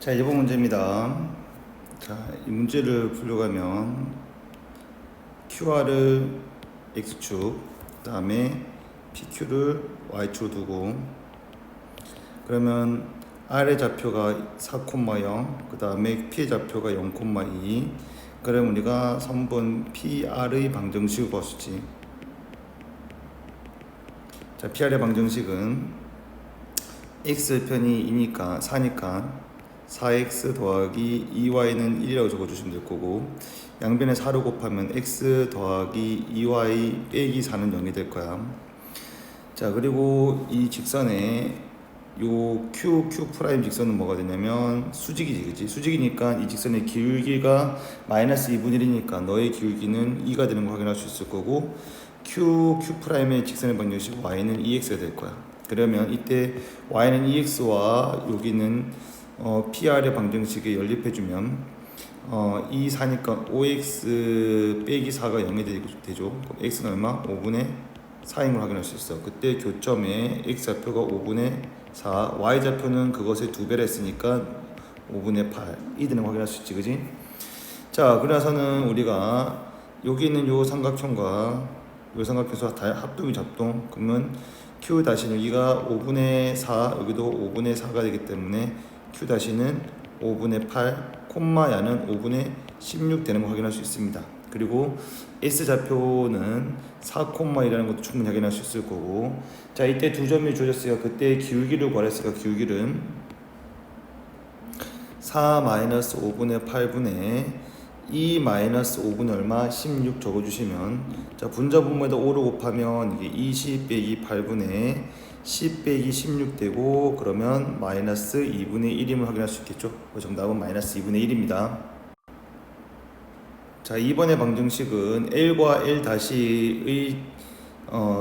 자, 1번 문제입니다. 자, 이 문제를 풀려고 하면 QR을 X축, 그 다음에 PQ를 Y축으로 두고, 그러면 R의 좌표가 4,0, 그 다음에 P의 좌표가 0,2. 그럼 우리가 3번 PR의 방정식을 구했지. 자, PR의 방정식은 X편이 2니까 4니까 4x 더하기 2y는 1이라고 적어주시면 될 거고, 양변에 4를 곱하면 x 더하기 2y 빼기 4는 0이 될 거야. 자, 그리고 이 직선에 요 q 프라임 직선은 뭐가 되냐면 수직이지, 그치? 수직이니까 이 직선의 기울기가 마이너스 2분의 1이니까 너의 기울기는 2가 되는 거 확인할 수 있을 거고, q 프라임의 직선의 방정식 y는 2x가 될 거야. 그러면 이때 y는 2x와 여기는 PR의 방정식에 연립해주면 2, 4니까 5x 빼기 4가 0이 되죠. 그럼 x는 얼마? 5분의 4인 걸 확인할 수 있어. 그때 교점에 x좌표가 5분의 4, y좌표는 그것의 2배를 했으니까 5분의 8이 되는 걸 확인할 수 있지, 그지? 자, 그래서는 우리가 여기 있는 요 삼각형과 요 삼각형에서 다 합동이 작동. 그러면 q 다시는 여기가 5분의 4, 여기도 5분의 4가 되기 때문에 q 다시는 5분의 8, 야는 5분의 16 되는 거 확인할 수 있습니다. 그리고 S 좌표는 4,2라는 것도 충분히 확인할 수 있을 거고, 자, 이때 두 점이 주어졌어요. 그때 기울기를 구하랬으니까 기울기는 4-5분의 8분의 2-5분의 얼마? 16 적어주시면, 자, 분자분모에다 5를 곱하면 이게 20 빼기 8분의 10 빼기 16 되고, 그러면 마이너스 2분의 1임을 확인할 수 있겠죠. 정답은 마이너스 2분의 1입니다. 자, 2번의 방정식은 L과 L 다시의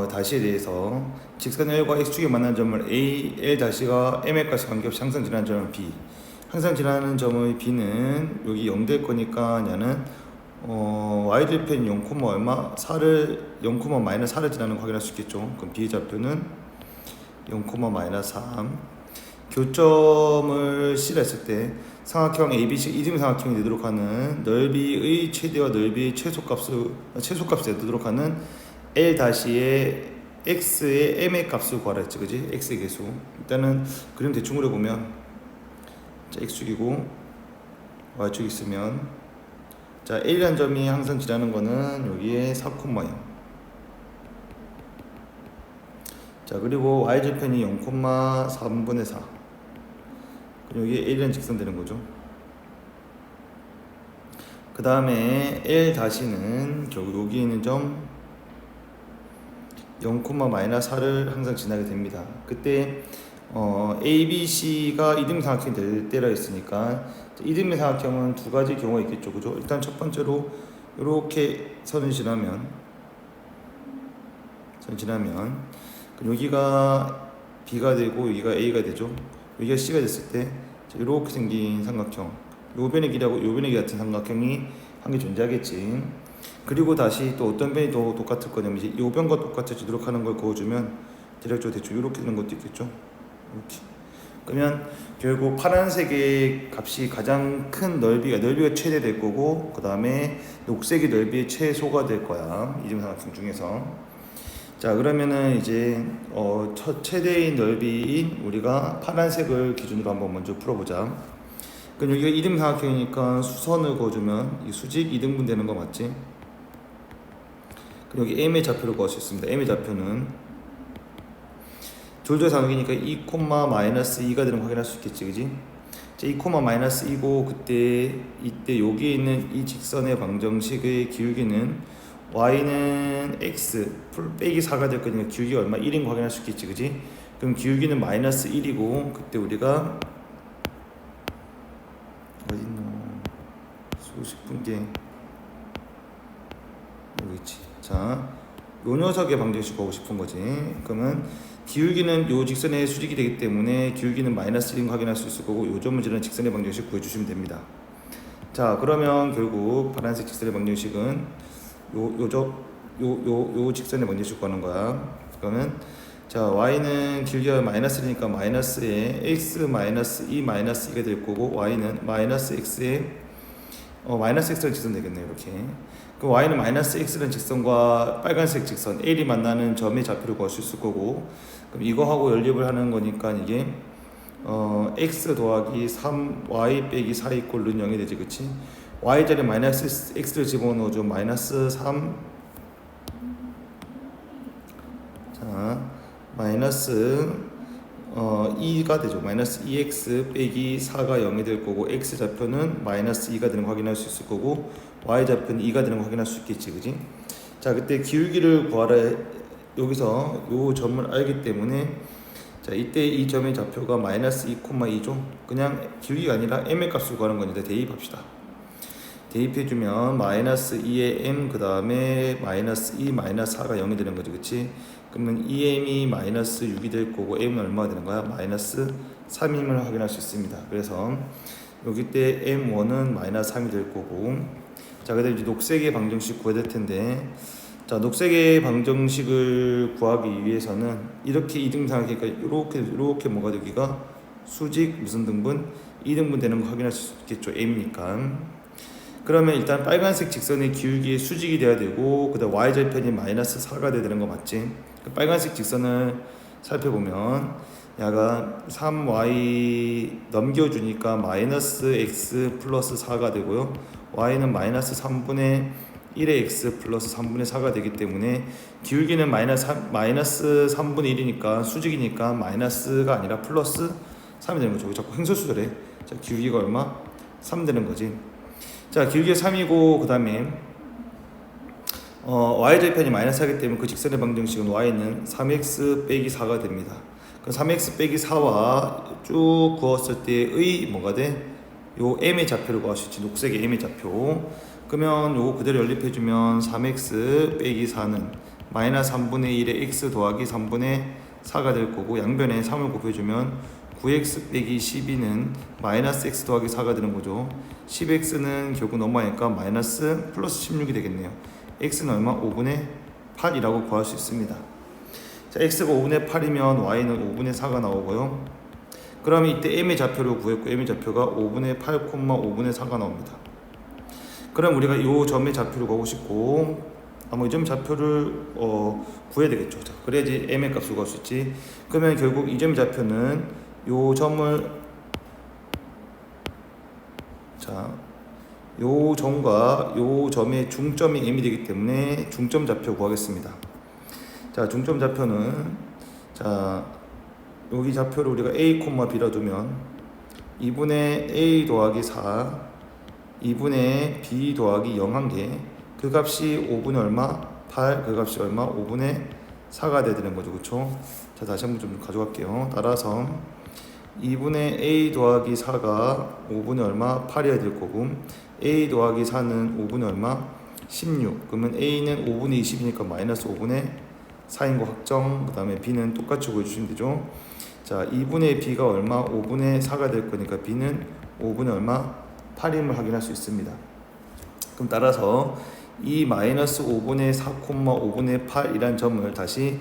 다시에 대해서 직선 L과 X축이 만난 점을 A, L 다시가 M의 값에 관계없이 항상 지나는 점을 B, 항상 지나는 점의 B는 여기 0 될 거니까 얘는 Y절편 0, 얼마? 4를 0, 마이너스 4를 지나는 거 확인할 수 있겠죠. 그럼 B 좌표는 0, 마이너스 3. 교점을 C라 했을 때 삼각형 ABC 이등 삼각형이 되도록 하는 넓이의 최대와 넓이의 최소값을 되도록 하는 L 다시의 X의 M의 값을 구하라 했지, 그지? X의 개수. 일단은 그림 대충 그려보면, 자, X축이고 Y축이 있으면, 자, L이라는 점이 항상 지나는 거는 여기에 4,0. 자, 그리고 Y절편이 0,3분의 4. 그리고 여기에 L이라는 직선 되는 거죠. 그 다음에 L 다시는 결국 여기 있는 점 0, 마이너스 4를 항상 지나게 됩니다. 그때 A, B, C가 이등변 삼각형이 될 때라 했으니까 이등변 삼각형은 두 가지 경우가 있겠죠, 그죠? 일단 첫 번째로 이렇게 선을 지나면 여기가 B가 되고 여기가 A가 되죠. 여기가 C가 됐을 때 이렇게 생긴 삼각형, 요 변의 길이하고 요 변의 길이 같은 삼각형이 한 개 존재하겠지. 그리고 다시 또 어떤 변이 더 똑같을 거냐면 이제 요 변과 똑같이 지도록 하는 걸 그어주면 대략적으로 대충 이렇게 되는 것도 있겠죠. 이렇게. 그러면 결국 파란색의 값이 가장 큰 넓이가 최대 될 거고, 그 다음에 녹색의 넓이의 최소가 될 거야, 이등삼각형 중에서. 자, 그러면은 이제 첫 최대의 넓이인 우리가 파란색을 기준으로 한번 먼저 풀어보자. 그럼 여기가 이등삼각형이니까 수선을 그어주면 이 수직 2등분 되는 거 맞지? 그럼 여기 M의 좌표를 구할 수 있습니다. M의 좌표는 졸조의 삼각이니까 2, 마이너스 2가 되는 거 확인할 수 있겠지, 그지? 자, 2, 마이너스 2고 이때 여기에 있는 이 직선의 방정식의 기울기는 y는 x 빼기 4가 될 거니까 기울기가 얼마? 1인 거 확인할 수 있겠지, 그지? 그럼 기울기는 마이너스 1이고, 그때 우리가 어딨노? 수십 분계 여기 있지. 자, 요 녀석의 방정식 구하고 싶은 거지. 그러면 기울기는 요 직선의 수직이 되기 때문에 기울기는 마이너스 1인 거 확인할 수 있을 거고, 요 점을 지르는 직선의 방정식 구해주시면 됩니다. 자, 그러면 결국 파란색 직선의 방정식은 요 직선의 방정식 구하는 거야. 그러면 자, y는 길게 마이너스니까 마이너스에 x 마이너스 2 마이너스 2가 될 거고 y는 마이너스 x에 마이너스 x라는 직선 되겠네요. 이렇게. 그 y는 마이너스 x라는 직선과 빨간색 직선 L이 만나는 점의 좌표를 구할 수 있을 거고, 그럼 이거하고 연립을 하는 거니까 이게 x 더하기 3y 빼기 4 이꼴 는 0이 되지, 그치? y 자리에 마이너스 x를 집어넣어줘. 마이너스 3 자 마이너스 2가 되죠. 마이너스 2x 빼기 4가 0이 될 거고, x 좌표는 마이너스 2가 되는 거 확인할 수 있을 거고, y 좌표는 2가 되는 거 확인할 수 있겠지, 그지? 자, 그때 기울기를 구하라. 여기서 요 점을 알기 때문에, 자, 이때 이 점의 좌표가 마이너스 2,2죠. 그냥 기울기가 아니라 m의 값을 구하는 거니까 대입합시다. 대입해주면 마이너스 2의 m 그 다음에 마이너스 2 마이너스 4가 0이 되는 거지, 그치? 그러면 2m이 마이너스 6이 될 거고 m은 얼마가 되는 거야? 마이너스 3임을 확인할 수 있습니다. 그래서 여기 때 m1은 마이너스 3이 될 거고, 자, 그다음 이제 녹색의 방정식 구해야 될 텐데, 자, 녹색의 방정식을 구하기 위해서는 이렇게 이등상하니까 이렇게 뭐가 되기가 수직 무슨 등분 2등분 되는 거 확인할 수 있겠죠. m이니까. 그러면 일단 빨간색 직선의 기울기의 수직이 돼야 되고, 그다음 y절편이 마이너스 4가 돼야 되는 거 맞지? 그 빨간색 직선을 살펴보면 야가 3y 넘겨주니까 마이너스 x 플러스 4가 되고요, y는 마이너스 3분의 1의 x 플러스 3분의 4가 되기 때문에 기울기는 마이너스 3분의 1이니까 수직이니까 마이너스가 아니라 플러스 3이 되는 거죠. 자꾸 횡설수설해. 자, 기울기가 얼마? 3 되는 거지. 자, 기울기가 3이고 그 다음에 y절편이 마이너스 하기 때문에 그 직선의 방정식은 y는 3x 빼기 4가 됩니다. 그럼 3x 빼기 4와 쭉 그었을 때의 뭐가 돼? 요 m의 좌표를 구할 수 있지. 녹색의 m의 좌표. 그러면 요거 그대로 연립해주면 3x 빼기 4는 마이너스 3분의 1의 x 더하기 3분의 4가 될 거고, 양변에 3을 곱해주면 9x 빼기 12는 마이너스 x 더하기 4가 되는 거죠. 10x는 결국 넘어가니까 마이너스 플러스 16이 되겠네요. x는 얼마? 5분의 8이라고 구할 수 있습니다. 자, x가 5분의 8이면 y는 5분의 4가 나오고요. 그러면 이때 m의 좌표를 구했고 m의 좌표가 5분의 8, 5분의 4가 나옵니다. 그럼 우리가 이 점의 좌표를 구하고 싶고, 이 점 좌표를 구해야 되겠죠. 자, 그래야지 m의 값을 구할 수 있지. 그러면 결국 이 점의 좌표는 요 점을, 자, 요 점과 요 점의 중점이 m이 되기 때문에 중점 좌표 구하겠습니다. 자, 중점 좌표는, 자, 여기 좌표를 우리가 a, b라 두면 2분의 a 더하기 4 2분의 b 더하기 0 한 개, 그 값이 5분의 얼마? 8, 그 값이 얼마? 5분의 4가 돼야 되는 거죠. 그쵸? 자, 다시 한번 좀 가져갈게요. 따라서 2분의 a 더하기 4가 5분의 얼마? 8이어야 될 거고, a 더하기 4는 5분의 얼마? 16. 그러면 a는 5분의 20이니까 마이너스 5분의 4인 거 확정. 그 다음에 b는 똑같이 구해주시면 되죠. 자, 2분의 b가 얼마? 5분의 4가 될 거니까 b는 5분의 얼마? 8임을 확인할 수 있습니다. 그럼 따라서 이 마이너스 5분의 4, 5분의 8이란 점을 다시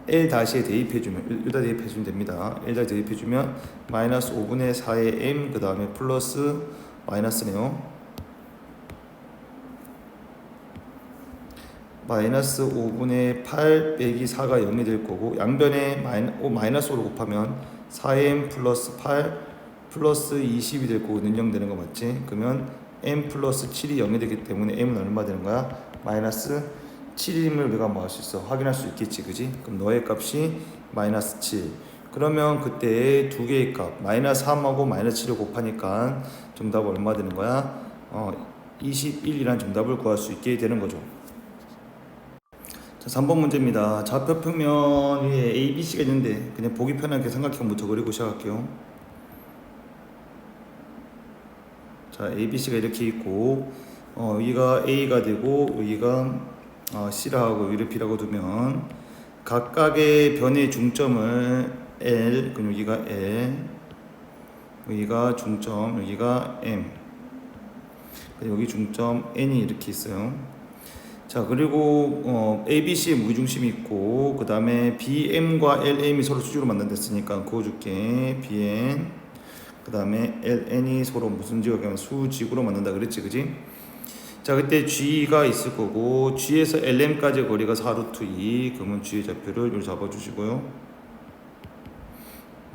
L-에 대입해주면, 여기다 대입해주면 됩니다. L-에 대입해주면 마이너스 5분의 4의 m 그 다음에 플러스 마이너스네요. 마이너스 5분의 8 빼기 4가 0이 될 거고, 양변에 마이너스 5를 곱하면 4m 플러스 8 플러스 20이 될 거고 능정되는 거 맞지? 그러면 m 플러스 7이 0이 되기 때문에 m은 얼마 되는 거야? 마이너스 7임을 우리가 뭐 할 수 있어? 확인할 수 있겠지, 그지? 그럼 너의 값이 마이너스 7. 그러면 그때 두 개의 값 마이너스 3하고 마이너스 7을 곱하니까 정답은 얼마 되는 거야? 21이라는 정답을 구할 수 있게 되는 거죠. 자, 3번 문제입니다. 좌표평면 위에 A, B, C가 있는데 그냥 보기 편하게 삼각형부터 그리고 시작할게요. 자, A, B, C가 이렇게 있고, 여기가 A가 되고, 여기가 C라 하고, 여기를 B라고 두면, 각각의 변의 중점을 L, 그럼 여기가 L, 여기가 중점, 여기가 M, 여기 중점 N이 이렇게 있어요. 자, 그리고 ABC의 무게중심이 있고 그 다음에 BM과 LM이 서로 수직으로 만난댔으니까 그어줄게. BN 그 다음에 LN이 서로 무슨 지역이면 수직으로 만난다 그랬지, 그지? 자, 그때 G가 있을 거고 G에서 LM까지 거리가 4루트 2. 그러면 G의 좌표를 여기 잡아주시고요.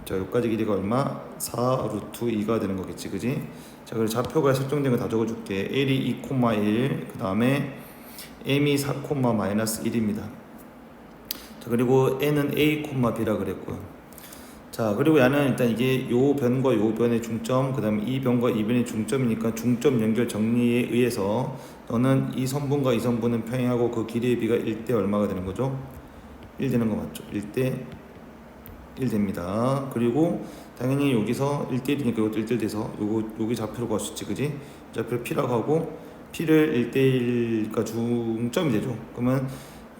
자, 여기까지 길이가 얼마? 4루트 2가 되는 거겠지, 그지? 자, 그리고 좌표가 설정된 거 다 적어줄게. L이 2,1, 그 다음에 M이 4,-1입니다. 자, 그리고 N은 A, B라 그랬고요. 자, 그리고 얘는 일단 이게 요 변과 요 변의 중점, 그 다음에 이 변과 이 변의 중점이니까 중점 연결 정리에 의해서 너는 이 선분과 이 선분은 평행하고 그 길이의 비가 1대 얼마가 되는 거죠? 1 되는 거 맞죠? 1대 1 됩니다. 그리고 당연히 여기서 1대 1이니까 이것도 1대 1 돼서 여기 좌표로 구할 수 있지, 그지? 좌표를 P라고 하고 P를 1대 1가 중점이 되죠. 그러면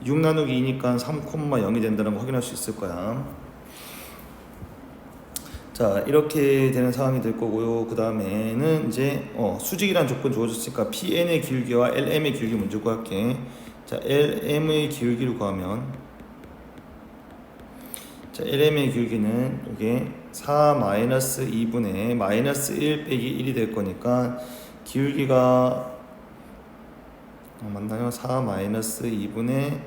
6 나누기 2니까 3,0이 된다는 거 확인할 수 있을 거야. 자, 이렇게 되는 상황이 될 거고요. 그 다음에는 이제 수직이란 조건 주어졌으니까 PN의 기울기와 LM의 기울기 먼저 구할게. 자, LM의 기울기를 구하면, 자, LM의 기울기는 이게 4-2분의 -1 빼기 1이 될 거니까 기울기가 맞나요? 4-2분의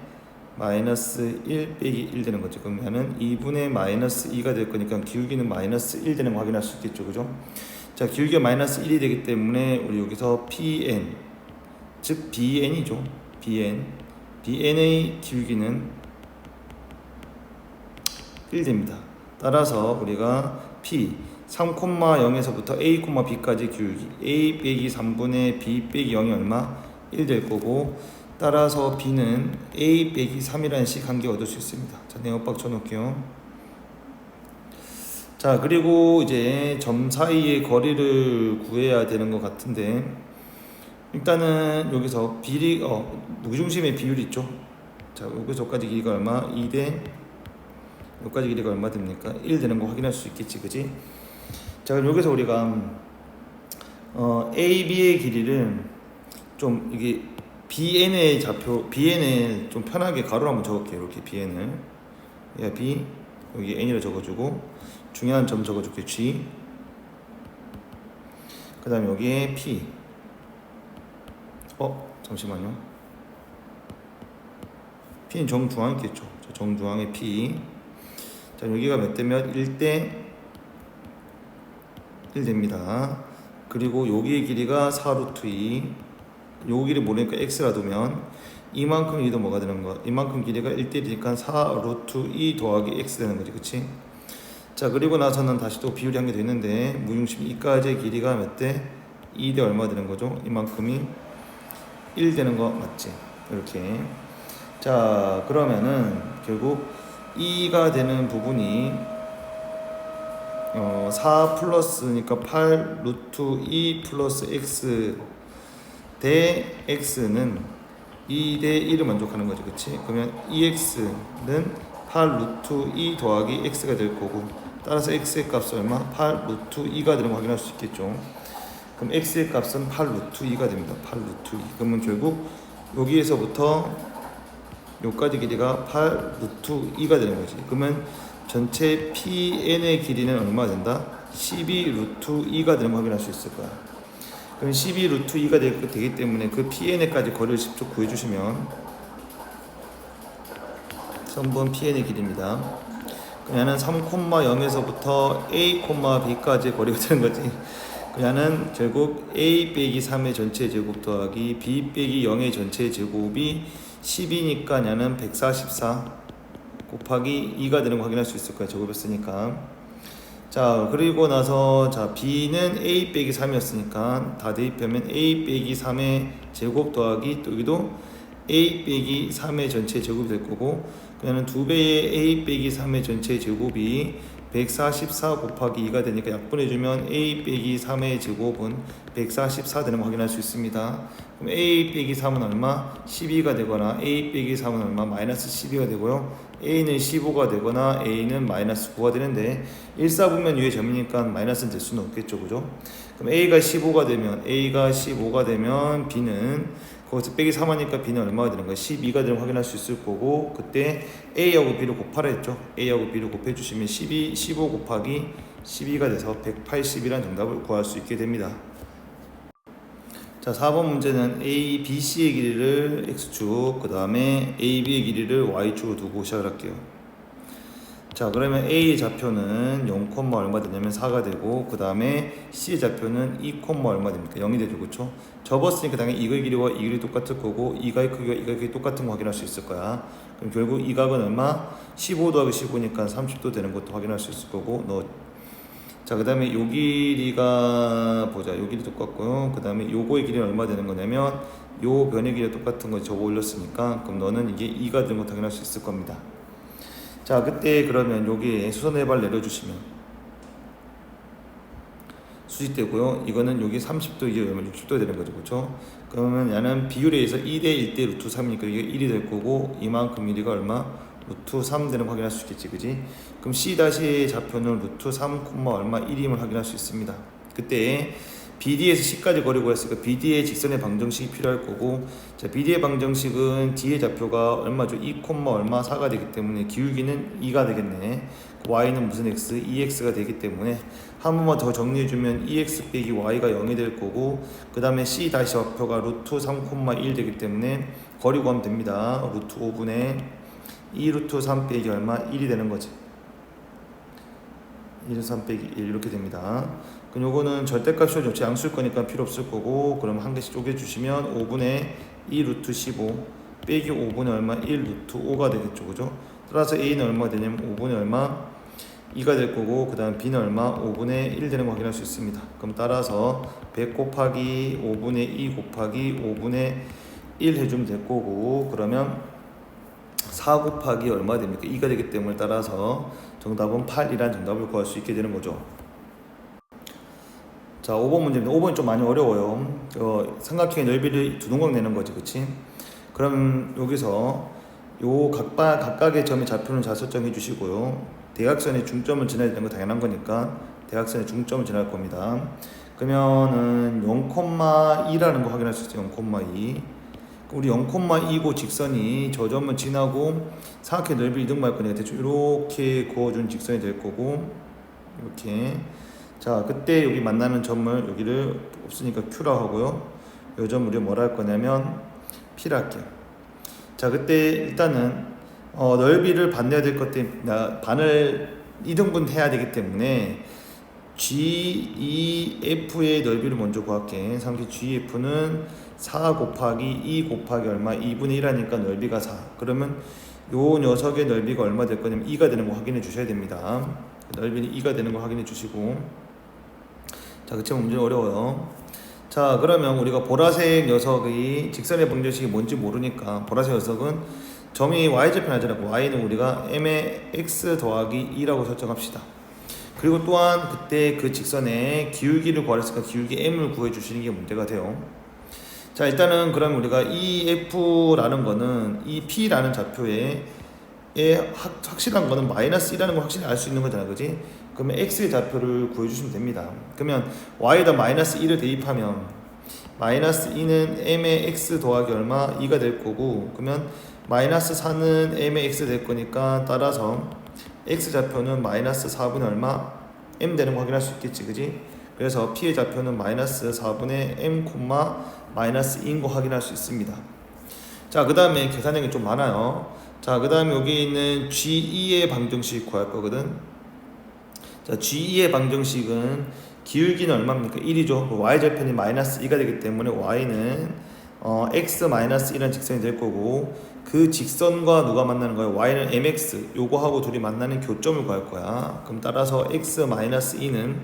-1 빼기 1 되는 거죠. 그러면은 2분의 -2가 될 거니까 기울기는 -1 되는 거 확인할 수 있겠죠, 그죠? 자, 기울기가 -1이 되기 때문에 우리 여기서 PN, 즉 BN이죠. BN의 기울기는 1 됩니다. 따라서 우리가 P 3,0에서부터 A, B까지 기울기 A 빼기 3분의 B 빼기 0이 얼마? 1 될 거고, 따라서 B는 A 빼기 3이라는 식 한 개 얻을 수 있습니다. 자, 네모박 쳐놓을게요. 자, 그리고 이제 점 사이의 거리를 구해야 되는 것 같은데, 일단은 여기서 무게중심의 비율이 있죠. 자, 여기서까지 길이가 얼마? 2대 여기까지 길이가 얼마 됩니까? 1 되는 거 확인할 수 있겠지, 그지? 자, 그럼 여기서 우리가 A, B의 길이를 좀 이게 BN의 좌표, BN을 좀 편하게 가로로 한번 적을게요. 이렇게 BN을. B, 여기 N이라 적어주고, 중요한 점 적어줄게. G. 그 다음에 여기에 P. 잠시만요. P는 정중앙 있겠죠. 자, 정중앙에 P. 자, 여기가 몇 대 몇? 1대 1 됩니다. 그리고 여기의 길이가 4루트 2. 요 길이 모르니까 x가 두면 이만큼 길이도 뭐가 되는 거야? 이만큼 길이가 1대 1이니까 4루트 2 더하기 x 되는 거지, 그치? 자, 그리고 나서는 다시 또 비율이 한 개 더 있는데 무중심 이까지의 길이가 몇 대? 2대 얼마 되는 거죠? 이만큼이 1 되는 거 맞지? 이렇게. 자, 그러면은 결국 2가 되는 부분이 4 플러스니까 8 루트 2 플러스 x 대 x는 2대 1을 만족하는 거죠, 그치? 그러면 2x는 8 루트 2 더하기 x가 될 거고, 따라서 x의 값은 얼마? 8 루트 2가 되는 거 확인할 수 있겠죠. 그럼 x의 값은 8 루트 2가 됩니다. 8 루트 2. 그러면 결국 여기에서부터 여기까지 길이가 8 루트 2가 되는 거지. 그러면 전체 PN의 길이는 얼마 된다? 12 루트 2가 되는 거 확인할 수 있을 거야. 그럼 12 루트 2가 되기 때문에 그 PN에까지 거리를 직접 구해주시면 선분 PN의 길이입니다. 그럼 얘는 3,0에서부터 A, B까지 거리가 되는 거지. 그냥은 결국 A 빼기 3의 전체 제곱 더하기 B 빼기 0의 전체 제곱이 10이니까 얘는 144 곱하기 2가 되는 거 확인할 수 있을 거야. 제곱했으니까. 자, 그리고 나서 자, B는 A 빼기 3이었으니까 다 대입하면 A 빼기 3의 제곱 더하기 또 여기도 A 빼기 3의 전체 제곱이 될 거고, 그냥 2배의 A 빼기 3의 전체 제곱이 144 곱하기 2가 되니까 약분해주면 A 빼기 3의 제곱은 144 되는 거 확인할 수 있습니다. 그럼 A 빼기 3은 얼마? 12가 되거나 A 빼기 3은 얼마? 마이너스 12가 되고요. A는 15가 되거나 A는 마이너스 9가 되는데 1사분면 위의 점이니까 마이너스는 될 수는 없겠죠, 그죠? 그럼 A가 15가 되면 B는 거기서 빼기 3하니까 B는 얼마가 되는 거야? 12가 되는 거 확인할 수 있을 거고, 그때 A하고 B를 곱하라 했죠. A하고 B를 곱해주시면 15 곱하기 12가 돼서 180이라는 정답을 구할 수 있게 됩니다. 자, 4번 문제는 A, B, C의 길이를 X축, 그 다음에 A, B의 길이를 Y축으로 두고 시작을 할게요. 자, 그러면 A의 좌표는 0, 얼마 되냐면 4가 되고, 그 다음에 C의 좌표는 2, 얼마 됩니까? 0이 되죠, 그쵸? 접었으니까 당연히 이거의 길이와 이 길이 똑같을 거고, 이 각의 크기와 이 각의 크기 똑같은 거 확인할 수 있을 거야. 그럼 결국 이 각은 얼마? 15 더하기 15니까 30도 되는 것도 확인할 수 있을 거고, 자, 그 다음에 요 길이가 보자. 요 길이 똑같고요. 그 다음에 요거의 길이는 얼마 되는 거냐면 요 변의 길이가 똑같은 거 적어 올렸으니까, 그럼 너는 이게 2가 되는 것도 확인할 수 있을 겁니다. 자, 그때 그러면 여기에 수선의 발 내려주시면 수직되고요. 이거는 여기 30도, 이게 60도 되는 거죠, 그렇죠? 그러면 얘는 비율에 의해서 2대 1대 루트 3이니까 이게 1이 될 거고, 이만큼 길이가 얼마? 루트 3 되는 거 확인할 수 있겠지, 그지? 그럼 C-의 좌표는 루트 3, 얼마 1임을 확인할 수 있습니다. 그때 BD에서 C까지 거리 구했으니까 BD의 직선의 방정식이 필요할 거고, 자, BD의 방정식은 D의 좌표가 얼마죠? 2, 얼마 4가 되기 때문에 기울기는 2가 되겠네. Y는 무슨 X? 2X가 되기 때문에 한 번만 더 정리해주면 2X 빼기 Y가 0이 될 거고, 그 다음에 C 다시 좌표가 루트 3, 1 되기 때문에 거리 구하면 됩니다. 루트 5분의 2 루트 3 빼기 얼마? 1이 되는 거지. 1, 3 빼기 1 이렇게 됩니다. 그럼 요거는 절대값이 좋지 양수일 거니까 필요 없을 거고, 그럼 한 개씩 쪼개주시면 5분의 2 루트 15 빼기 5분의 얼마? 1 루트 5가 되겠죠, 그죠? 따라서 A는 얼마 되냐면 5분의 얼마? 2가 될 거고, 그 다음 B는 얼마? 5분의 1 되는 거 확인할 수 있습니다. 그럼 따라서 100 곱하기 5분의 2 곱하기 5분의 1 해주면 될 거고, 그러면 4 곱하기 얼마 됩니까? 2가 되기 때문에 따라서 정답은 8이라는 정답을 구할 수 있게 되는 거죠. 자, 5번 문제입니다. 5번이 좀 많이 어려워요. 삼각형의 넓이를 두 동강 내는 거지, 그치? 그럼 여기서 요 각각의 점의 좌표는 잘 설정해 주시고요. 대각선의 중점을 지나야 되는 거 당연한 거니까 대각선의 중점을 지날 겁니다. 그러면은 0,2라는 거 확인할 수 있어요. 0,2. 우리 0,2고 직선이 저 점을 지나고 삼각형의 넓이 이등분할 거니까 대충 이렇게 그어준 직선이 될 거고, 이렇게. 자, 그때 여기 만나는 점을 여기를 없으니까 Q라 하고요. 이 점을 우리가 뭐라 할 거냐면 P라 할게요. 자, 그때 일단은 넓이를 반내야 될 것 때문에 반을 이등분 해야 되기 때문에 GEF의 넓이를 먼저 구할게. 삼각형 GEF는 4 곱하기 2 곱하기 얼마? 2분의 1하니까 넓이가 4. 그러면 요 녀석의 넓이가 얼마 될 거냐면 2가 되는 거 확인해 주셔야 됩니다. 넓이는 2가 되는 거 확인해 주시고. 자, 그치만 문제는 어려워요. 자, 그러면 우리가 보라색 녀석의 직선의 방정식이 뭔지 모르니까 보라색 녀석은 점이 y좌표 나잖아요. y는 우리가 m의 x 더하기 2라고 설정합시다. 그리고 또한 그때 그 직선의 기울기를 구하랬으니까 기울기 m을 구해 주시는 게 문제가 돼요. 자, 일단은 그럼 우리가 이 f라는 거는 이 p라는 좌표에 확실한 거는 마이너스 1라는 걸 확실히 알 수 있는 거잖아, 그지? 그러면 x의 좌표를 구해주시면 됩니다. 그러면 y에다 마이너스 1을 대입하면 마이너스 2는 m의 x 더하기 얼마? 2가 될 거고, 그러면 마이너스 4는 m의 x 될 거니까 따라서 x 좌표는 마이너스 4분의 얼마? m 되는 거 확인할 수 있겠지, 그지? 그래서 p의 좌표는 마이너스 4분의 m, 마이너스 2인 거 확인할 수 있습니다. 자, 그 다음에 계산량이 좀 많아요. 자, 그 다음에 여기 있는 G2의 방정식 구할 거거든. 자, G2의 방정식은 기울기는 얼마입니까? 1이죠. y절편이 마이너스 2가 되기 때문에 y는 x 마이너스 1이라는 직선이 될 거고, 그 직선과 누가 만나는 거예요? y는 mx, 요거하고 둘이 만나는 교점을 구할 거야. 그럼 따라서 x 마이너스 2는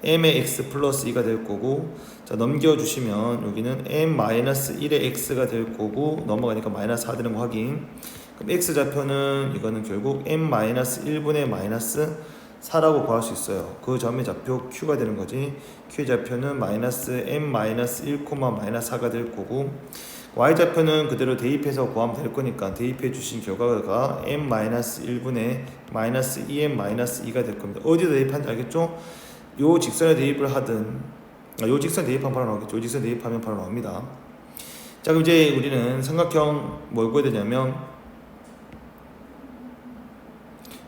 m의 x 플러스 2가 될 거고, 자, 넘겨주시면 여기는 m 마이너스 1의 x가 될 거고, 넘어가니까 마이너스 4 되는 거 확인. 그럼 x 좌표는 이거는 결국 m 마이너스 1분의 마이너스 4라고 구할 수 있어요. 그 점의 좌표 q가 되는 거지. q의 좌표는 마이너스 m 마이너스 1, 마이너스 4가 될 거고, y 좌표는 그대로 대입해서 구하면 될 거니까 대입해 주신 결과가 m 마이너스 1분의 마이너스 2m 마이너스 2가 될 겁니다. 어디에 대입하는지 알겠죠? 요 직선에 대입을 하든, 요 직선 대입하면 바로 나오겠죠. 요 직선 대입하면 바로 나옵니다. 자, 그럼 이제 우리는 삼각형 뭘 구해야 되냐면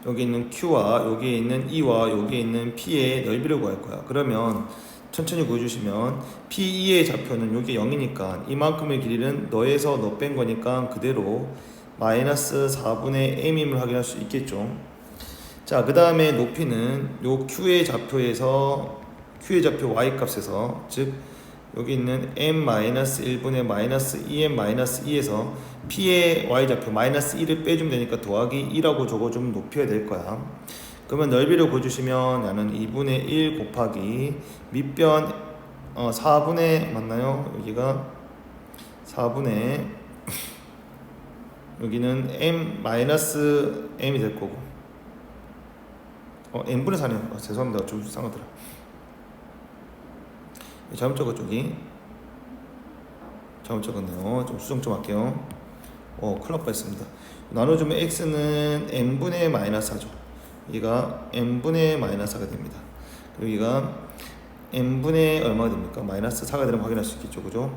여기 있는 Q와 여기에 있는 E와 여기에 있는 P의 넓이를 구할 거야. 그러면 천천히 구해주시면 P2의 좌표는 여기 0이니까 이만큼의 길이는 너에서 너 뺀 거니까 그대로 마이너스 4분의 m임을 확인할 수 있겠죠. 자, 그 다음에 높이는 요 Q의 좌표에서 Q의 좌표 Y 값에서 즉 여기 있는 m-1분의 마이너스 2m-2에서 P의 Y좌표 마이너스 1을 빼주면 되니까 더하기 2라고 적어주면 높여야 될 거야. 그러면 넓이를 구해주시면 나는 2분의 1 곱하기 밑변 4분의 맞나요? 여기가 4분의 여기는 m-m이 될 거고 n분의 4네요. 죄송합니다. 좀 이상하더라. 잘못 적었더니 잘못 적었네요. 좀 수정 좀 할게요. 큰일 날 뻔했습니다. 나눠주면 x는 n분의 마이너스 4죠. 여기가 n분의 마이너스 4가 됩니다. 여기가 n분의 얼마가 됩니까? 마이너스 4가 되면 확인할 수 있겠죠. 그죠?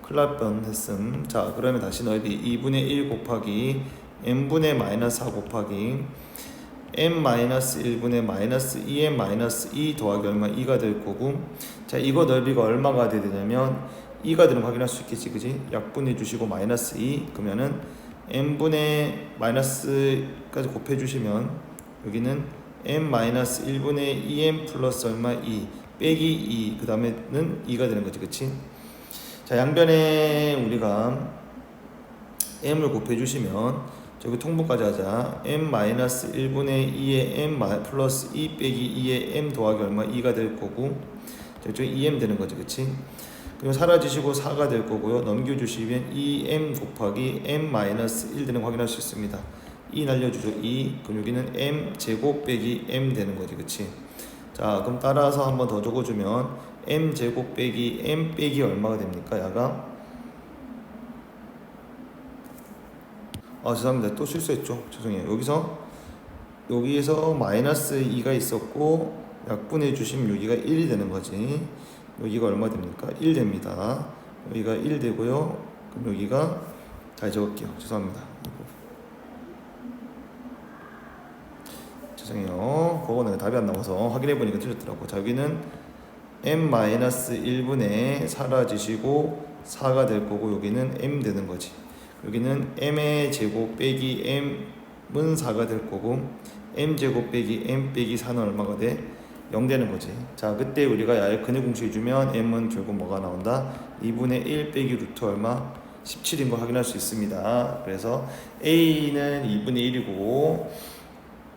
큰일 날 뻔했음. 자, 그러면 다시 넓이 2분의 1 곱하기 n분의 마이너스 4 곱하기 m-1분의 마이너스 2m-2 더하기 얼마 2가 될 거고, 자, 이거 넓이가 얼마가 돼야 되냐면 2가 되는 거 확인할 수 있겠지, 그지? 약분해 주시고 마이너스 2 그러면은 m분의 마이너스까지 곱해 주시면 여기는 m-1분의 2m 플러스 얼마 2 빼기 2 그 다음에는 2가 되는 거지, 그치? 자, 양변에 우리가 m을 곱해 주시면 저기 통분까지 하자. m-1분의 2의 m 플러스 2 빼기 2의 m 더하기 얼마 2가 될 거고, 저쪽에 2m 되는 거지, 그치? 그리고 사라지시고 4가 될 거고요. 넘겨주시면 2m 곱하기 m-1 되는 거 확인할 수 있습니다. 2 날려주죠. 2. 그럼 여기는 m 제곱 빼기 m 되는 거지, 그치? 자, 그럼 따라서 한번 더 적어주면 m 제곱 빼기 m 빼기 얼마가 됩니까? 야가 죄송합니다. 또 실수했죠. 죄송해요. 여기에서 마이너스 2가 있었고 약분해 주시면 여기가 1이 되는 거지. 여기가 얼마 됩니까? 1 됩니다. 여기가 1 되고요. 그럼 여기가 잘 적을게요. 죄송합니다. 죄송해요. 그거는 답이 안 나와서 확인해 보니까 틀렸더라고. 자, 여기는 m-1분의 사라지시고 4가 될 거고 여기는 m 되는 거지. 여기는 m의 제곱 빼기 m은 4가 될 거고 m 제곱 빼기 m 빼기 4는 얼마가 돼? 0 되는 거지. 자, 그때 우리가 야의 근의 공식을 주면 m은 결국 뭐가 나온다? 2분의 1 빼기 루트 얼마? 17인 거 확인할 수 있습니다. 그래서 a는 2분의 1이고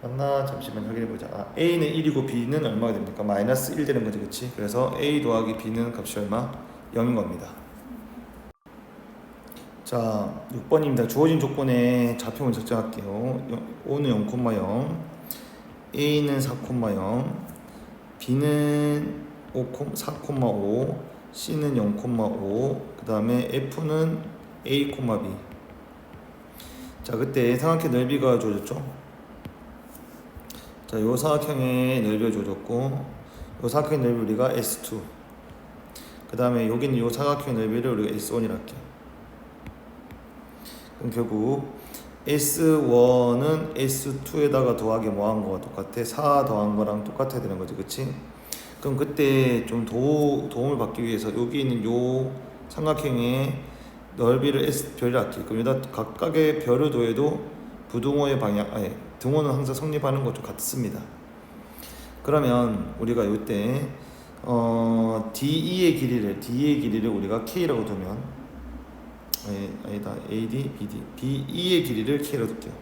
맞나? 잠시만 확인해보자. a는 1이고 b는 얼마가 됩니까? 마이너스 1 되는 거지, 그치? 그래서 a 더하기 b는 값이 얼마? 0인 겁니다. 자, 6번입니다. 주어진 조건에 좌표만 적정할게요. O는 0,0, A는 4,0, B는 4,5, C는 0,5, 그 다음에 F는 A, B. 자, 그때 삼각형 넓이가 주어졌죠. 자, 요 삼각형의 넓이가 주어졌고, 요 삼각형의 넓이 우리가 S2. 그 다음에 여기는 요 삼각형의 넓이를 우리가 S1이라 할게요. 그럼 결국 S1은 S2에다가 더하기 뭐한 거와 똑같아? 4 더한 거랑 똑같아야 되는 거지, 그치? 그럼 그때 좀 도움을 받기 위해서 여기 있는 요 삼각형의 넓이를 별이라 할게. 그럼 여기다 각각의 별을 더해도 부등호의 방향, 등호는 항상 성립하는 것도 같습니다. 그러면 우리가 이때 DE의 길이를 우리가 K라고 두면 아니다. AD, BD. BE의 길이를 K로 둘게요.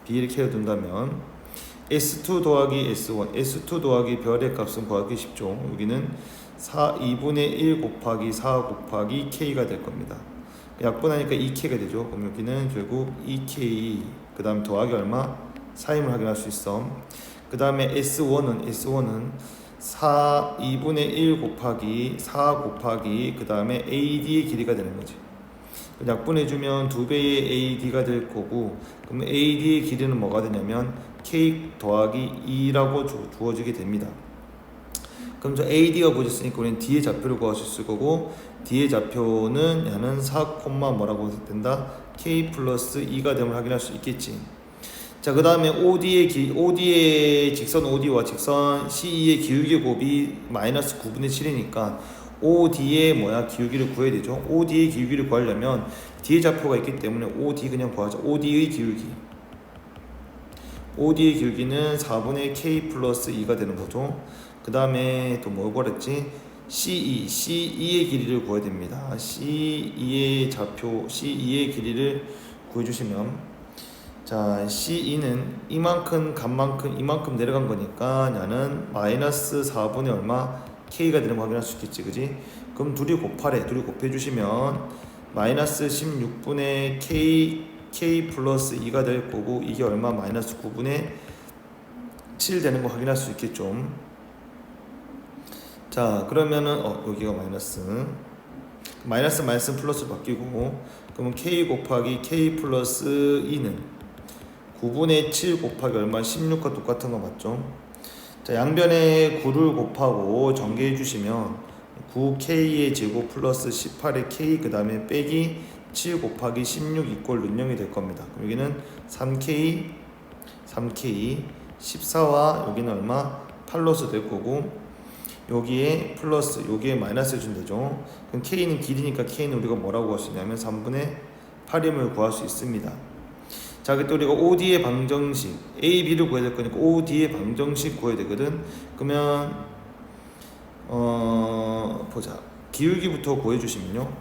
BE를 K로 둔다면 S2 더하기 S1, S2 더하기 별의 값은 구하기 쉽죠. 여기는 2분의 1 곱하기 4 곱하기 K가 될 겁니다. 약분하니까 2K가 되죠. 그럼 여기는 결국 2K, 그 다음 더하기 얼마? 4임을 확인할 수 있어. 그 다음에 S1은 2분의 1 곱하기 4 곱하기 그 다음에 AD의 길이가 되는 거지. 약분해주면 2배의 AD가 될 거고, 그럼 AD의 길이는 뭐가 되냐면 K 더하기 2라고 주어지게 됩니다. 그럼 저 AD가 보였으니까 우리는 D의 좌표를 구할 수 있을 거고, D의 좌표는 얘는 4, 뭐라고 된다? K 플러스 2가 됨을 확인할 수 있겠지. 자, 그 다음에 OD의 직선 OD와 직선 CE의 기울기 곱이 마이너스 9분의 7이니까 OD의 기울기를 구해야 되죠. OD의 기울기를 구하려면 D의 좌표가 있기 때문에 OD 그냥 구하자. OD의 기울기는 4분의 K 플러스 2가 되는 거죠. 그 다음에 또 뭐 버렸지? CE의 길이를 구해야 됩니다. CE의 길이를 구해주시면, 자, CE는 이만큼 간 이만큼 내려간 거니까 얘는 마이너스 4분의 얼마? K가 되는 거 확인할 수 있겠지, 그지? 그럼 둘이 곱해주시면 마이너스 16분의 K 플러스 2가 될 거고, 이게 얼마? 마이너스 9분의 7 되는 거 확인할 수 있겠죠. 자, 그러면은 여기가 마이너스 플러스 바뀌고, 그러면 K 곱하기 K 플러스 2는 9분의 7 곱하기 얼마? 16과 똑같은 거 맞죠? 자, 양변에 9를 곱하고 전개해 주시면 9K의 제곱 플러스 18의 K 그 다음에 빼기 7 곱하기 16 이꼴 는영이 될 겁니다. 그럼 여기는 3K 14와 여기는 얼마? 8로서 될 거고, 여기에 플러스 여기에 마이너스 해주면 되죠. 그럼 K는 길이니까 K는 우리가 뭐라고 구할 수 있냐면 3분의 8임을 구할 수 있습니다. 자, 그때 우리가 OD의 방정식 A, B를 구해야 될 거니까 OD의 방정식 구해야 되거든. 그러면 보자. 기울기부터 구해주시면요,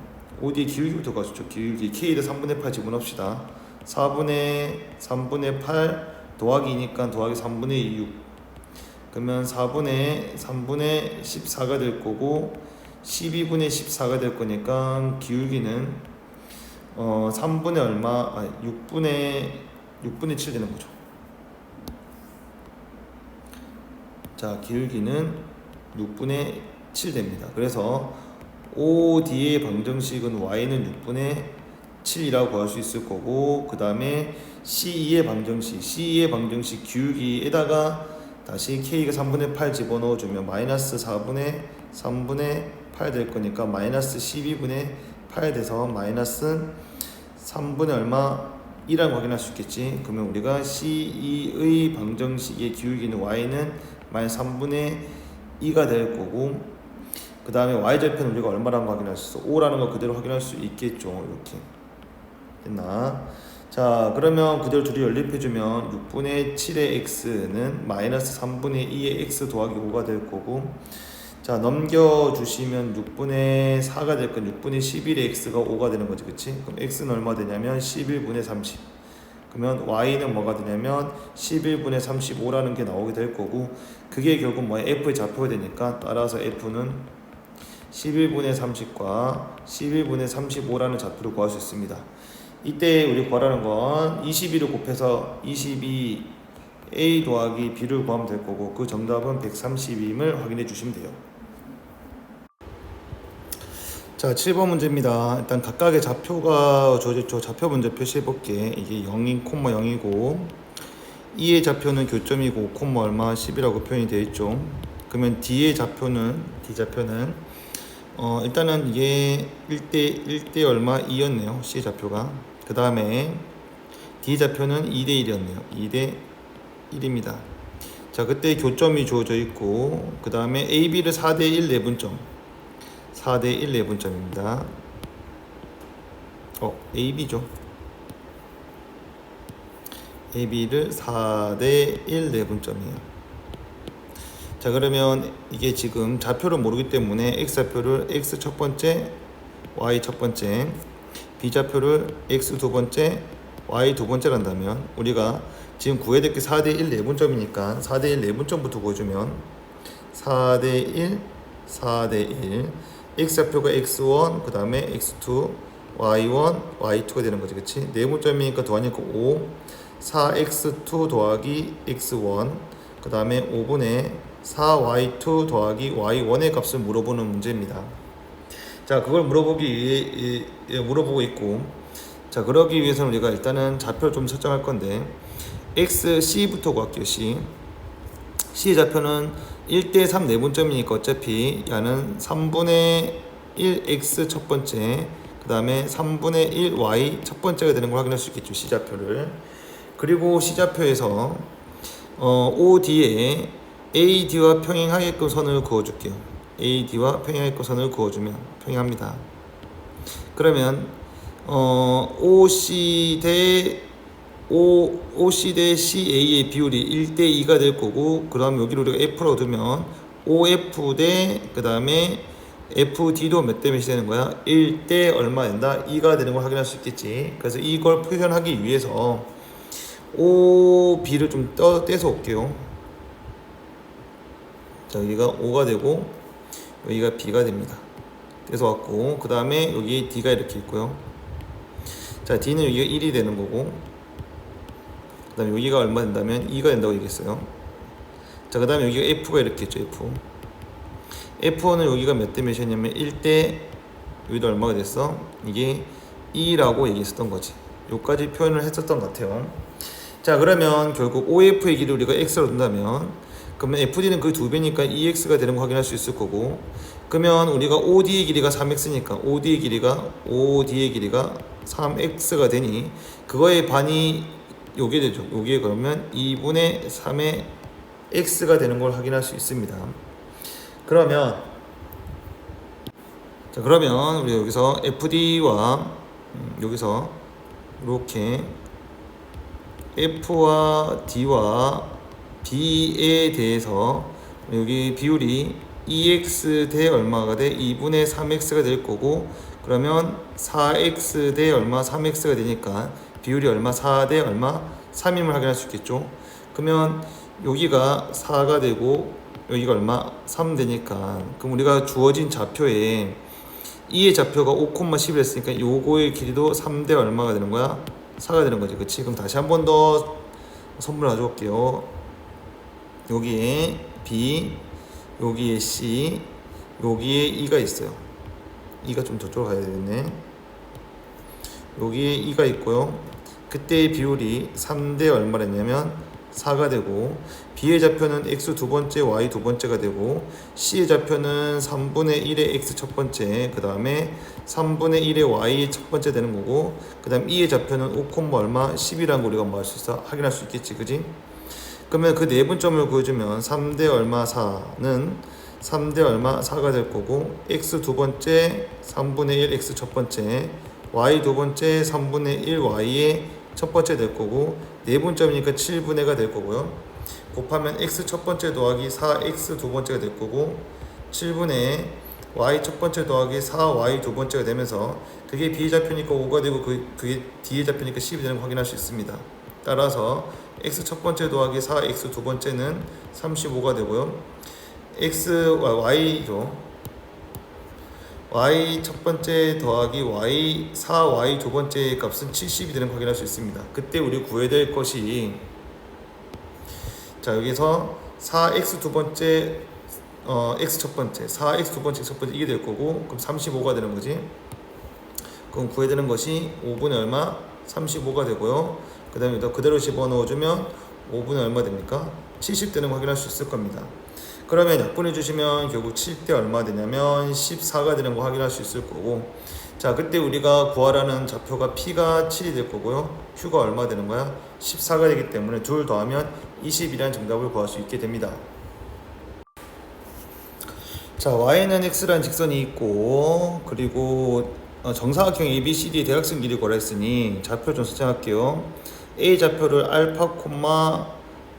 OD의 기울기부터 구하시죠. 기울기 K에다 3분의 8 집어넣읍시다. 3분의 8 더하기니까 더하기 3분의 6. 그러면 3분의 14가 될 거고 12분의 14가 될 거니까 기울기는 3분의 얼마? 6분의 7 되는 거죠. 자, 기울기는 6분의 7 됩니다. 그래서 OD의 방정식은 Y는 6분의 7이라고 구할 수 있을 거고, 그 다음에 CE의 방정식 기울기에다가 다시 K가 3분의 8 집어넣어주면 마이너스 3분의 8 될 거니까 마이너스 12분의 8 돼서 마이너스 3분의 얼마? 2라고 확인할 수 있겠지. 그러면 우리가 CE의 방정식의 기울기는 Y는 마이너스 3분의 2가 될 거고, 그 다음에 Y절편은 우리가 얼마라는 거 확인할 수 있어? 5라는 거 그대로 확인할 수 있겠죠. 이렇게 됐나? 자, 그러면 그대로 둘이 연립해주면 6분의 7의 X는 마이너스 3분의 2의 X 더하기 5가 될 거고, 자, 넘겨주시면 6분의 4가 될 건 6분의 11의 X가 5가 되는 거지, 그치? 그럼 X는 얼마 되냐면 11분의 30. 그러면 Y는 뭐가 되냐면 11분의 35라는 게 나오게 될 거고, 그게 결국 F의 좌표가 되니까 따라서 F는 11분의 30과 11분의 35라는 좌표를 구할 수 있습니다. 이때 우리 구하라는 건 22를 곱해서 22A 더하기 B를 구하면 될 거고, 그 정답은 132임을 확인해 주시면 돼요. 자, 7번 문제입니다. 일단 각각의 좌표가 주어졌죠. 좌표 먼저 표시해 볼게. 이게 0인, 0이고 2의 좌표는 교점이고, 얼마 10이라고 표현이 되어 있죠. 그러면 D의 좌표는 일단은 이게 1대 얼마? 2였네요. C의 좌표가. 그 다음에 D 좌표는 2대 1이었네요. 2대 1입니다. 자, 그때 교점이 주어져 있고, 그 다음에 AB를 4대 1 내분점. 4대 1 내분점입니다. AB죠. AB를 4대 1 내분점이에요. 자, 그러면 이게 지금 좌표를 모르기 때문에 X좌표를 X 첫 번째, Y 첫 번째, B좌표를 X 두 번째, Y 두 번째란다면, 우리가 지금 구해야 될 게 4대 1 내분점이니까 4대 1 내분점부터 구해주면 4대 1, 4대 1, X좌표가 X1, 그 다음에 X2, Y1, Y2가 되는 거지, 그치? 내분점이니까 더하니까 5, 4X2 더하기 X1, 그 다음에 5분의 4Y2 더하기 Y1의 값을 물어보는 문제입니다. 자, 그걸 물어보고 있고, 자, 그러기 위해서는 우리가 일단은 좌표를 좀 설정할 건데, XC부터 구할게요. C의 좌표는 1대 3 내분점이니까 어차피 야는 3분의 1x 첫 번째, 그 다음에 3분의 1y 첫 번째가 되는 걸 확인할 수 있겠죠. C좌표를. 그리고 C좌표에서 OD에 AD와 평행하게끔 선을 그어줄게요. AD와 평행하게끔 선을 그어주면 평행합니다. 그러면 OC 대 CA의 비율이 1대2가 될 거고, 그 다음에 여기로 우리가 F라고 두면 OF 대 그 다음에 FD도 몇 대 몇이 되는 거야? 1대 얼마 된다? 2가 되는 걸 확인할 수 있겠지. 그래서 이걸 표현하기 위해서 OB를 좀 떼서 올게요. 자, 여기가 O가 되고 여기가 B가 됩니다. 떼서 왔고, 그 다음에 여기 D가 이렇게 있고요. 자, D는 여기가 1이 되는 거고, 그 다음에 여기가 얼마 된다면 2가 된다고 얘기했어요. 자, 그 다음에 여기가 F가 이렇게 있죠. F1은 여기가 몇 대 몇이었냐면 1대, 여기도 얼마가 됐어? 이게 2라고 얘기했었던 거지. 요까지 표현을 했었던 것 같아요. 자, 그러면 결국 OF의 길이를 우리가 X로 둔다면, 그러면 FD는 그 2배니까 2X가 되는 거 확인할 수 있을 거고, 그러면 우리가 OD의 길이가 3X니까 OD의 길이가 3X가 되니 그거의 반이 요게 되죠. 요게 그러면 2분의 3의 X가 되는 걸 확인할 수 있습니다. 그러면 우리 여기서 FD와 여기서 이렇게 F와 D와 B에 대해서 여기 비율이 2x 대 얼마가 돼? 2분의 3x가 될 거고, 그러면 4x 대 얼마? 3x가 되니까 비율이 얼마? 4 대 얼마? 3임을 확인할 수 있겠죠. 그러면 여기가 4가 되고 여기가 얼마? 3 되니까, 그럼 우리가 주어진 좌표에 2의 좌표가 5,11 했으니까 요거의 길이도 3 대 얼마가 되는 거야? 4가 되는 거지. 그치? 그럼 다시 한 번 더 선물 가져올게요. 여기에 B, 여기에 C, 여기에 E가 있어요. E가 좀 저쪽으로 가야 되겠네. 여기에 E가 있고요. 그때의 비율이 3대 얼마랬냐면 4가 되고, B의 좌표는 X 두 번째, Y 두 번째가 되고, C의 좌표는 3분의 1의 X 첫 번째, 그 다음에 3분의 1의 Y 첫 번째 되는 거고, 그 다음 E의 좌표는 5, 얼마? 10이라는 거 우리가 뭐 할 수 있어? 확인할 수 있겠지, 그지? 그러면 그 내분점을 구해주면 3대 얼마 4는 3대 얼마 4가 될 거고, X 두 번째 3분의 1 X 첫 번째, Y 두 번째 3분의 1 Y의 첫 번째 될 거고, 내분점이니까 7분의가 될 거고요. 곱하면 X 첫 번째 더하기 4X 두 번째가 될 거고, 7분의 Y 첫 번째 더하기 4Y 두 번째가 되면서, 그게 B의 좌표니까 5가 되고 그게 D의 좌표니까 10이 되는 걸 확인할 수 있습니다. 따라서 X 첫 번째 더하기 4X 두 번째는 35가 되고요. Y죠. Y 첫 번째 더하기 Y 4Y 두 번째 값은 70이 되는 걸 확인할 수 있습니다. 그때 우리 구해야 될 것이, 자, 여기서 4X 두 번째 X 첫 번째 4X 두 번째 첫 번째 이게 될 거고, 그럼 35가 되는 거지. 그럼 구해야 되는 것이 5분의 얼마? 35가 되고요. 그 다음에 그대로 집어넣어주면 5분의 얼마 됩니까? 70 되는 거 확인할 수 있을 겁니다. 그러면 약분해 주시면 결국 7대 얼마 되냐면 14가 되는 거 확인할 수 있을 거고, 자, 그때 우리가 구하라는 좌표가 P가 7이 될 거고요. Q가 얼마 되는 거야? 14가 되기 때문에 둘 더하면 20이라는 정답을 구할 수 있게 됩니다. 자, Y는 X라는 직선이 있고, 그리고 정사각형 ABCD의 대각선 길이 구하라 했으니 좌표 좀 설정할게요. A 좌표를 알파,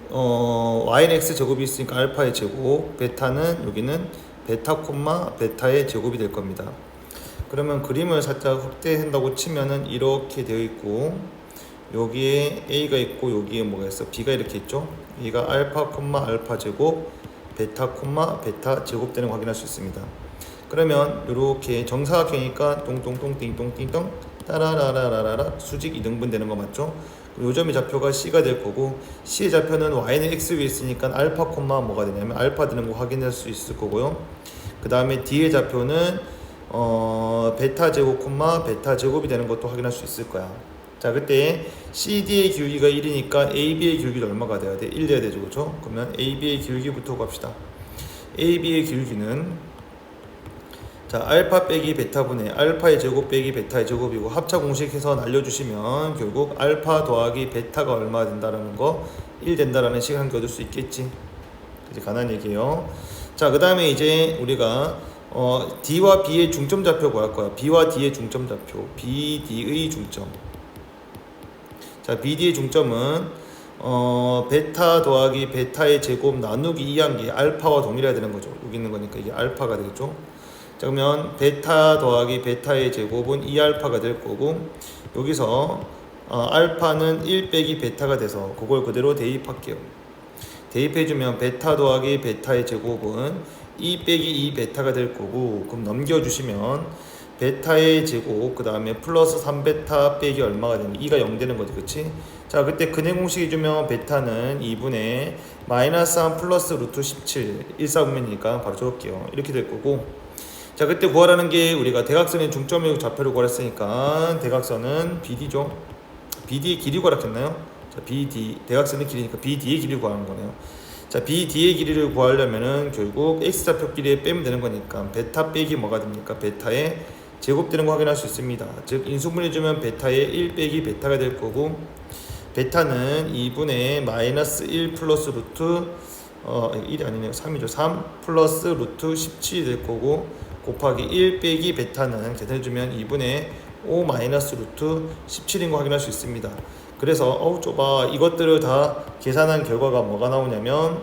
Y는 X 제곱이 있으니까 알파의 제곱, 베타는 여기는 베타, 베타의 제곱이 될 겁니다. 그러면 그림을 살짝 확대한다고 치면은 이렇게 되어 있고, 여기에 A가 있고 여기에 뭐가 있어? B가 이렇게 있죠? 여기가 알파, 알파 제곱, 베타, 베타 제곱 되는 거 확인할 수 있습니다. 그러면 이렇게 정사각형이니까 똥똥똥 띵똥띵똥 따라라라라라 수직 이등분 되는 거 맞죠? 요점의 좌표가 C가 될 거고, C의 좌표는 Y는 X 위에 있으니까 알파, 뭐가 되냐면 알파 되는 거 확인할 수 있을 거고요. 그 다음에 D의 좌표는 베타 제곱, 베타 제곱이 되는 것도 확인할 수 있을 거야. 자, 그때 CD의 기울기가 1이니까 AB의 기울기도 얼마가 돼야 돼? 1 돼야 되죠, 그렇죠? 그러면 AB의 기울기부터 갑시다. AB의 기울기는 자 알파 빼기 베타분의 알파의 제곱 빼기 베타의 제곱이고 합차 공식해서 날려주시면 결국 알파 더하기 베타가 얼마 된다라는 거 1 된다라는 식을 함께 얻을 수 있겠지. 이제 간단한 얘기예요. 자 그 다음에 이제 우리가 D와 B의 중점 좌표 구할 거야. B와 D의 중점 좌표, BD의 중점. 자 BD의 중점은 베타 더하기 베타의 제곱 나누기 2한 게 알파와 동일해야 되는 거죠. 여기 있는 거니까 이게 알파가 되겠죠. 자 그러면 베타 더하기 베타의 제곱은 2알파가 될 거고 여기서 알파는 1 빼기 베타가 돼서 그걸 그대로 대입할게요. 대입해주면 베타 더하기 베타의 제곱은 2 빼기 2 베타가 될 거고 그럼 넘겨주시면 베타의 제곱 그 다음에 플러스 3베타 빼기 얼마가 되면 2가 0 되는 거지 그치? 자 그때 근해 공식이 주면 베타는 2분의 마이너스 3 플러스 루트 17 1사분면이니까 바로 적을게요. 이렇게 될 거고 자 그때 구하라는 게 우리가 대각선의 중점의 좌표를 구하랬으니까 대각선은 BD죠. BD의 길이 구하랬겠나요? 자 BD 대각선의 길이니까 BD의 길이를 구하는 거네요. 자 BD의 길이를 구하려면은 결국 X좌표 길이에 빼면 되는 거니까 베타 빼기 뭐가 됩니까? 베타의 제곱되는 거 확인할 수 있습니다. 즉 인수분해주면 베타의 1 빼기 베타가 될 거고 베타는 2분의 마이너스 1 플러스 루트 1이 아니네요. 3이죠. 3 플러스 루트 17이 될 거고 곱하기 1 빼기 베타는 계산해주면 2분의 5 마이너스 루트 17인 거 확인할 수 있습니다. 그래서 좁아 이것들을 다 계산한 결과가 뭐가 나오냐면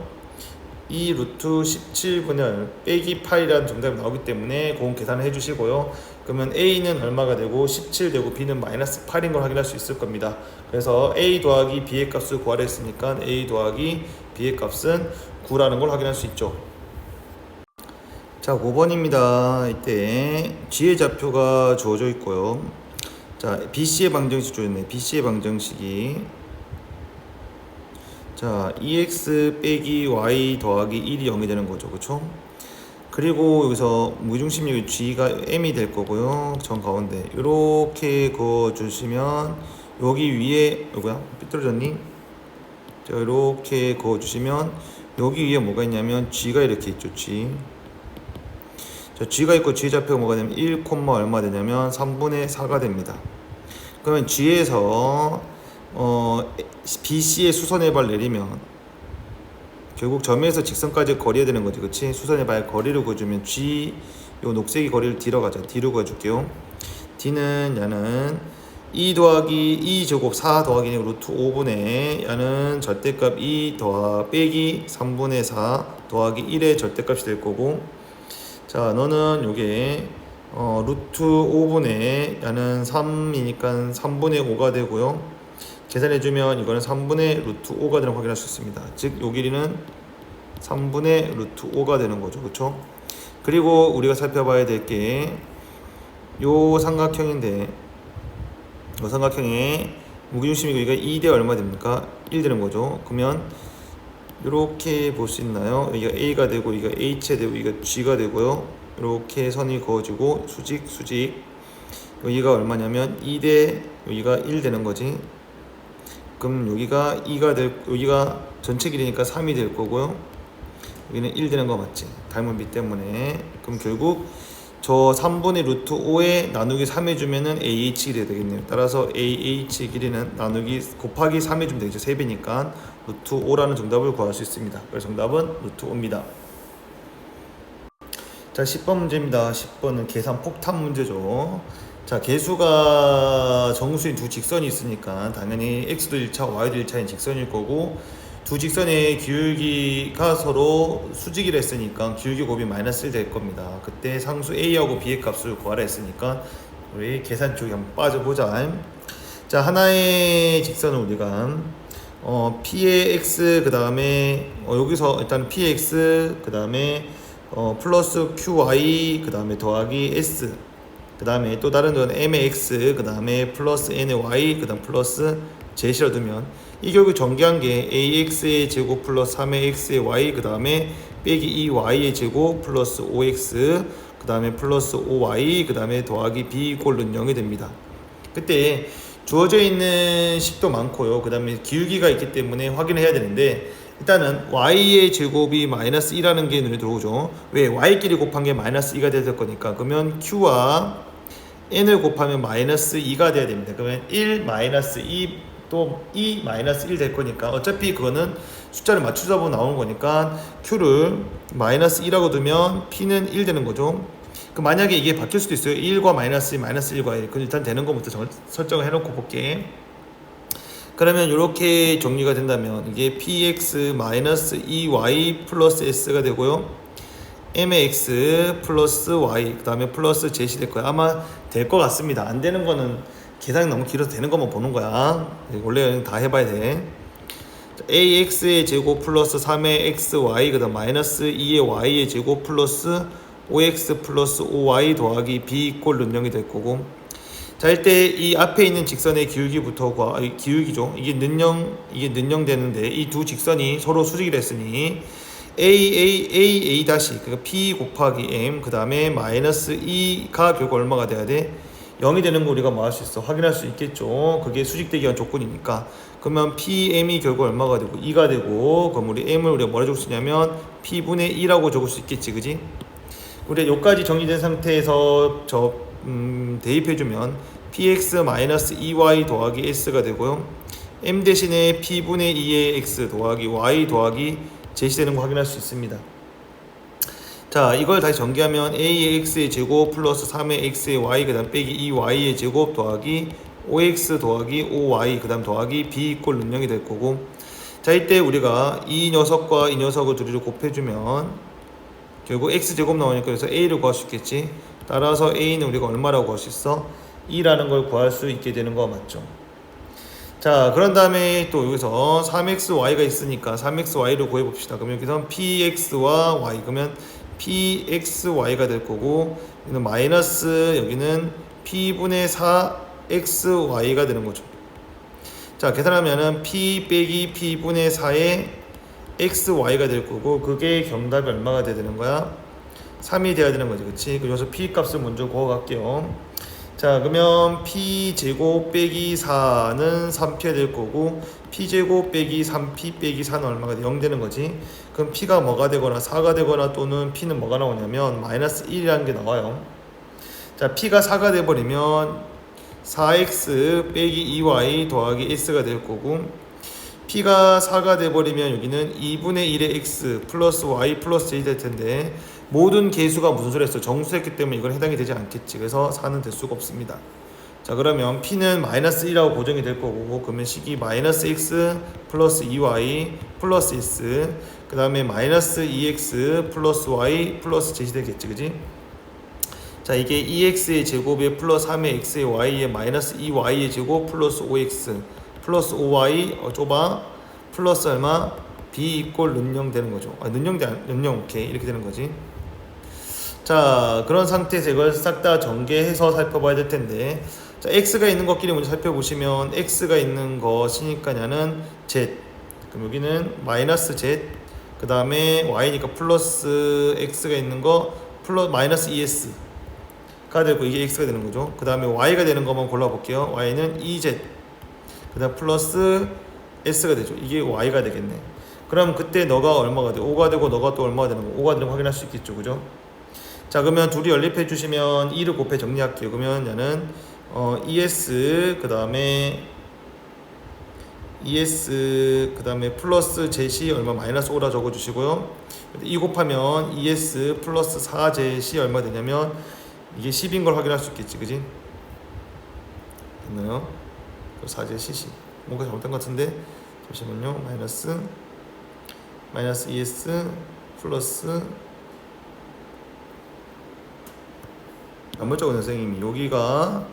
2 루트 17분의 빼기 8이라는 정답이 나오기 때문에 그건 계산을 해주시고요. 그러면 A는 얼마가 되고 17 되고 B는 마이너스 8인 걸 확인할 수 있을 겁니다. 그래서 A 더하기 B의 값을 구하려 했으니까 A 더하기 B의 값은 9라는 걸 확인할 수 있죠. 자 5번입니다. 이때 G의 좌표가 주어져 있고요. 자 BC의 방정식 주어졌네. BC의 방정식이 자 2x 빼기 y 더하기 1이 0이 되는 거죠. 그쵸? 그리고 여기서 무중심력이 G가 M이 될 거고요. 정 가운데 이렇게 그어주시면 여기 위에 뭐야? 삐뚤어졌니? 자 이렇게 그어주시면 여기 위에 뭐가 있냐면 G가 이렇게 있죠. G 자 G가 있고 G 좌표가 뭐가 되냐면 1, 얼마 되냐면 3분의 4가 됩니다. 그러면 G에서 BC의 수선의 발 내리면 결국 점에서 직선까지 거리해야 되는 거지 그치? 수선의 발 거리를 그어주면 G 요 녹색이 거리를 D로 가자. D로 그어줄게요. D는 야는 2 더하기 2 제곱 4 더하기 루트 5분의 야는 절대값 2 빼기 3분의 4 더하기 1의 절대값이 될 거고 자 너는 요게 루트 5분의 야는 3이니까 3분의 5가 되고요. 계산해주면 이거는 3분의 루트 5가 되는 걸 확인할 수 있습니다. 즉 요 길이는 3분의 루트 5가 되는 거죠. 그쵸? 그리고 우리가 살펴봐야 될 게 요 삼각형인데 요 삼각형의 무게중심이 여기가 2대 얼마 됩니까? 1 되는 거죠. 그러면 이렇게 볼 수 있나요? 여기가 A가 되고 여기가 H가 되고 여기가 G가 되고요. 이렇게 선이 그어지고 수직 여기가 얼마냐면 2대 여기가 1 되는 거지. 그럼 여기가 2가 여기가 전체 길이니까 3이 될 거고요. 여기는 1 되는 거 맞지? 닮은 비 때문에. 그럼 결국 저 3분의 루트 5에 나누기 3 해주면은 AH 길이가 되겠네요. 따라서 AH 길이는 나누기 곱하기 3 해주면 되겠죠. 3배니까 루트 5라는 정답을 구할 수 있습니다. 그래서 정답은 루트 5입니다. 자 10번 문제입니다. 10번은 계산 폭탄 문제죠. 자 개수가 정수인 두 직선이 있으니까 당연히 x도 1차 y도 1차인 직선일 거고 두 직선의 기울기가 서로 수직이라 했으니까 기울기 곱이 마이너스 1 될 겁니다. 그때 상수 a하고 b의 값을 구하라 했으니까 우리 계산 쪽에 한번 빠져보자. 자 하나의 직선은 우리가 p의 x 그 다음에 여기서 일단 p의 x 그 다음에 플러스 qy 그 다음에 더하기 s 그 다음에 또 다른 건 m의 x 그 다음에 플러스 n의 y 그 다음 플러스 z로 두면 이 결국 전개한 게 ax의 제곱 플러스 3의 x의 y 그 다음에 빼기 2y의 제곱 플러스 5x 그 다음에 플러스 5y 그 다음에 더하기 b 이꼴은 0이 됩니다. 그때 주어져 있는 식도 많고요. 그 다음에 기울기가 있기 때문에 확인해야 되는데 일단은 y의 제곱이 마이너스 2라는 게 눈에 들어오죠. 왜? y끼리 곱한 게 마이너스 2가 될 거니까. 그러면 q와 n을 곱하면 마이너스 2가 돼야 됩니다. 그러면 1 마이너스 2 또 2 마이너스 1 될 거니까 어차피 그거는 숫자를 맞추다 보면 나오는 거니까 q를 마이너스 2라고 두면 p는 1 되는 거죠. 그 만약에 이게 바뀔 수도 있어요. 1과 마이너스 2, 마이너스 1과 1. 그건 일단 되는 거부터 설정을 해놓고 볼게. 그러면 이렇게 정리가 된다면 이게 px 마이너스 2y 플러스 s가 되고요. mx 플러스 y 그 다음에 플러스 z이 될 거야. 아마 될 것 같습니다. 안 되는 거는 계산이 너무 길어서 되는 것만 보는 거야. 원래 다 해봐야 돼. ax의 제곱 플러스 3의 xy 그 다음 마이너스 2의 y의 제곱 플러스 5x 플러스 5y 더하기 b 이꼴 는영이 될 거고, 자, 이때 이 앞에 있는 직선의 기울기부터 기울기죠. 이게 는영 되는데 이 두 직선이 서로 수직이 했으니 a 다시 그러니까 p 곱하기 m 그 다음에 마이너스 2가 결국 얼마가 돼야 돼? 0이 되는 거 우리가 뭐 할 수 있어? 확인할 수 있겠죠. 그게 수직되기 위한 조건이니까. 그러면 pm이 결국 얼마가 되고 2가 되고, 그럼 우리 m을 우리가 뭐라 적을 수 있냐면 p분의 2라고 적을 수 있겠지, 그지? 우리가 여기까지 정리된 상태에서 대입해주면 px-2y 더하기 s가 되고요. m 대신에 p분의 2의 x 더하기 y 더하기 제시되는 거 확인할 수 있습니다. 자, 이걸 다시 전개하면 a의 x의 제곱 플러스 3의 x의 y 그 다음 빼기 2y의 제곱 더하기 5x 더하기 5y 그 다음 더하기 b 이꼴 능력이 될 거고, 자, 이때 우리가 이 녀석과 이 녀석을 둘이를 곱해주면 결국 x제곱 나오니까 그래서 a를 구할 수 있겠지. 따라서 a는 우리가 얼마라고 구할 수 있어? 2라는 걸 구할 수 있게 되는 거 맞죠? 자, 그런 다음에 또 여기서 3xy가 있으니까 3xy를 구해봅시다. 그러면 여기서 px와 y, 그러면 pxy가 될 거고, 여기는 마이너스 여기는 p분의 4xy가 되는 거죠. 자, 계산하면은 p 빼기 p분의 4의 xy가 될 거고, 그게 정답이 얼마가 돼야 되는 거야? 3이 돼야 되는 거지, 그치? 그래서 p 값을 먼저 구워갈게요. 자, 그러면 p제곱 빼기 4는 3p가 될 거고, p제곱 빼기 3p 빼기 4는 얼마가 돼? 0 되는 거지. 그럼 p가 뭐가 되거나 4가 되거나 또는 p는 뭐가 나오냐면 마이너스 1이라는 게 나와요. 자, p가 4가 돼버리면 4x 빼기 2y 더하기 s가 될 거고, p가 4가 돼버리면 여기는 2분의 1의 x 플러스 y 플러스 j 될 텐데, 모든 개수가 무슨 소리 했어? 정수했기 때문에 이건 해당이 되지 않겠지. 그래서 4는 될 수가 없습니다. 자, 그러면 p는 마이너스 1이라고 고정이 될 거고, 그러면 식이 마이너스 x 플러스 2y 플러스 s 그 다음에 마이너스 2x 플러스 y 플러스 z이 되겠지, 그지? 자, 이게 2x의 제곱에 플러스 3의 x의 y에 마이너스 2y의 제곱 플러스 5x 플러스 5y 좁아 플러스 얼마? b 이꼴 는영 되는 거죠. 는영 오케이, 이렇게 되는 거지. 자, 그런 상태에서 이걸 싹 다 전개해서 살펴봐야 될 텐데, 자, x가 있는 것끼리 먼저 살펴보시면 x가 있는 것이니까냐는 z, 그럼 여기는 마이너스 z, 그 다음에 y니까 플러스 x가 있는 거 플러스 마이너스 2s가 되고 이게 x가 되는 거죠. 그 다음에 y가 되는 것만 골라볼게요. y는 2z, 그 다음 플러스 s가 되죠. 이게 y가 되겠네. 그럼 그때 너가 얼마가 돼? 5가 되고 너가 또 얼마가 되는 거? 5가 되는 거 확인할 수 있겠죠, 그죠? 자, 그러면 둘이 연립해 주시면 2를 곱해 정리할게요. 그러면 얘는 ES 그 다음에 ES 그 다음에 플러스 Z이 얼마 마이너스 5라 적어 주시고요. 2 곱하면 ES 플러스 4Z이 얼마 되냐면 이게 10인 걸 확인할 수 있겠지, 그지? 됐나요? 4Z CC 뭔가 잘못된 것 같은데 잠시만요. 마이너스 ES 플러스 잘못 적은 선생님이 여기가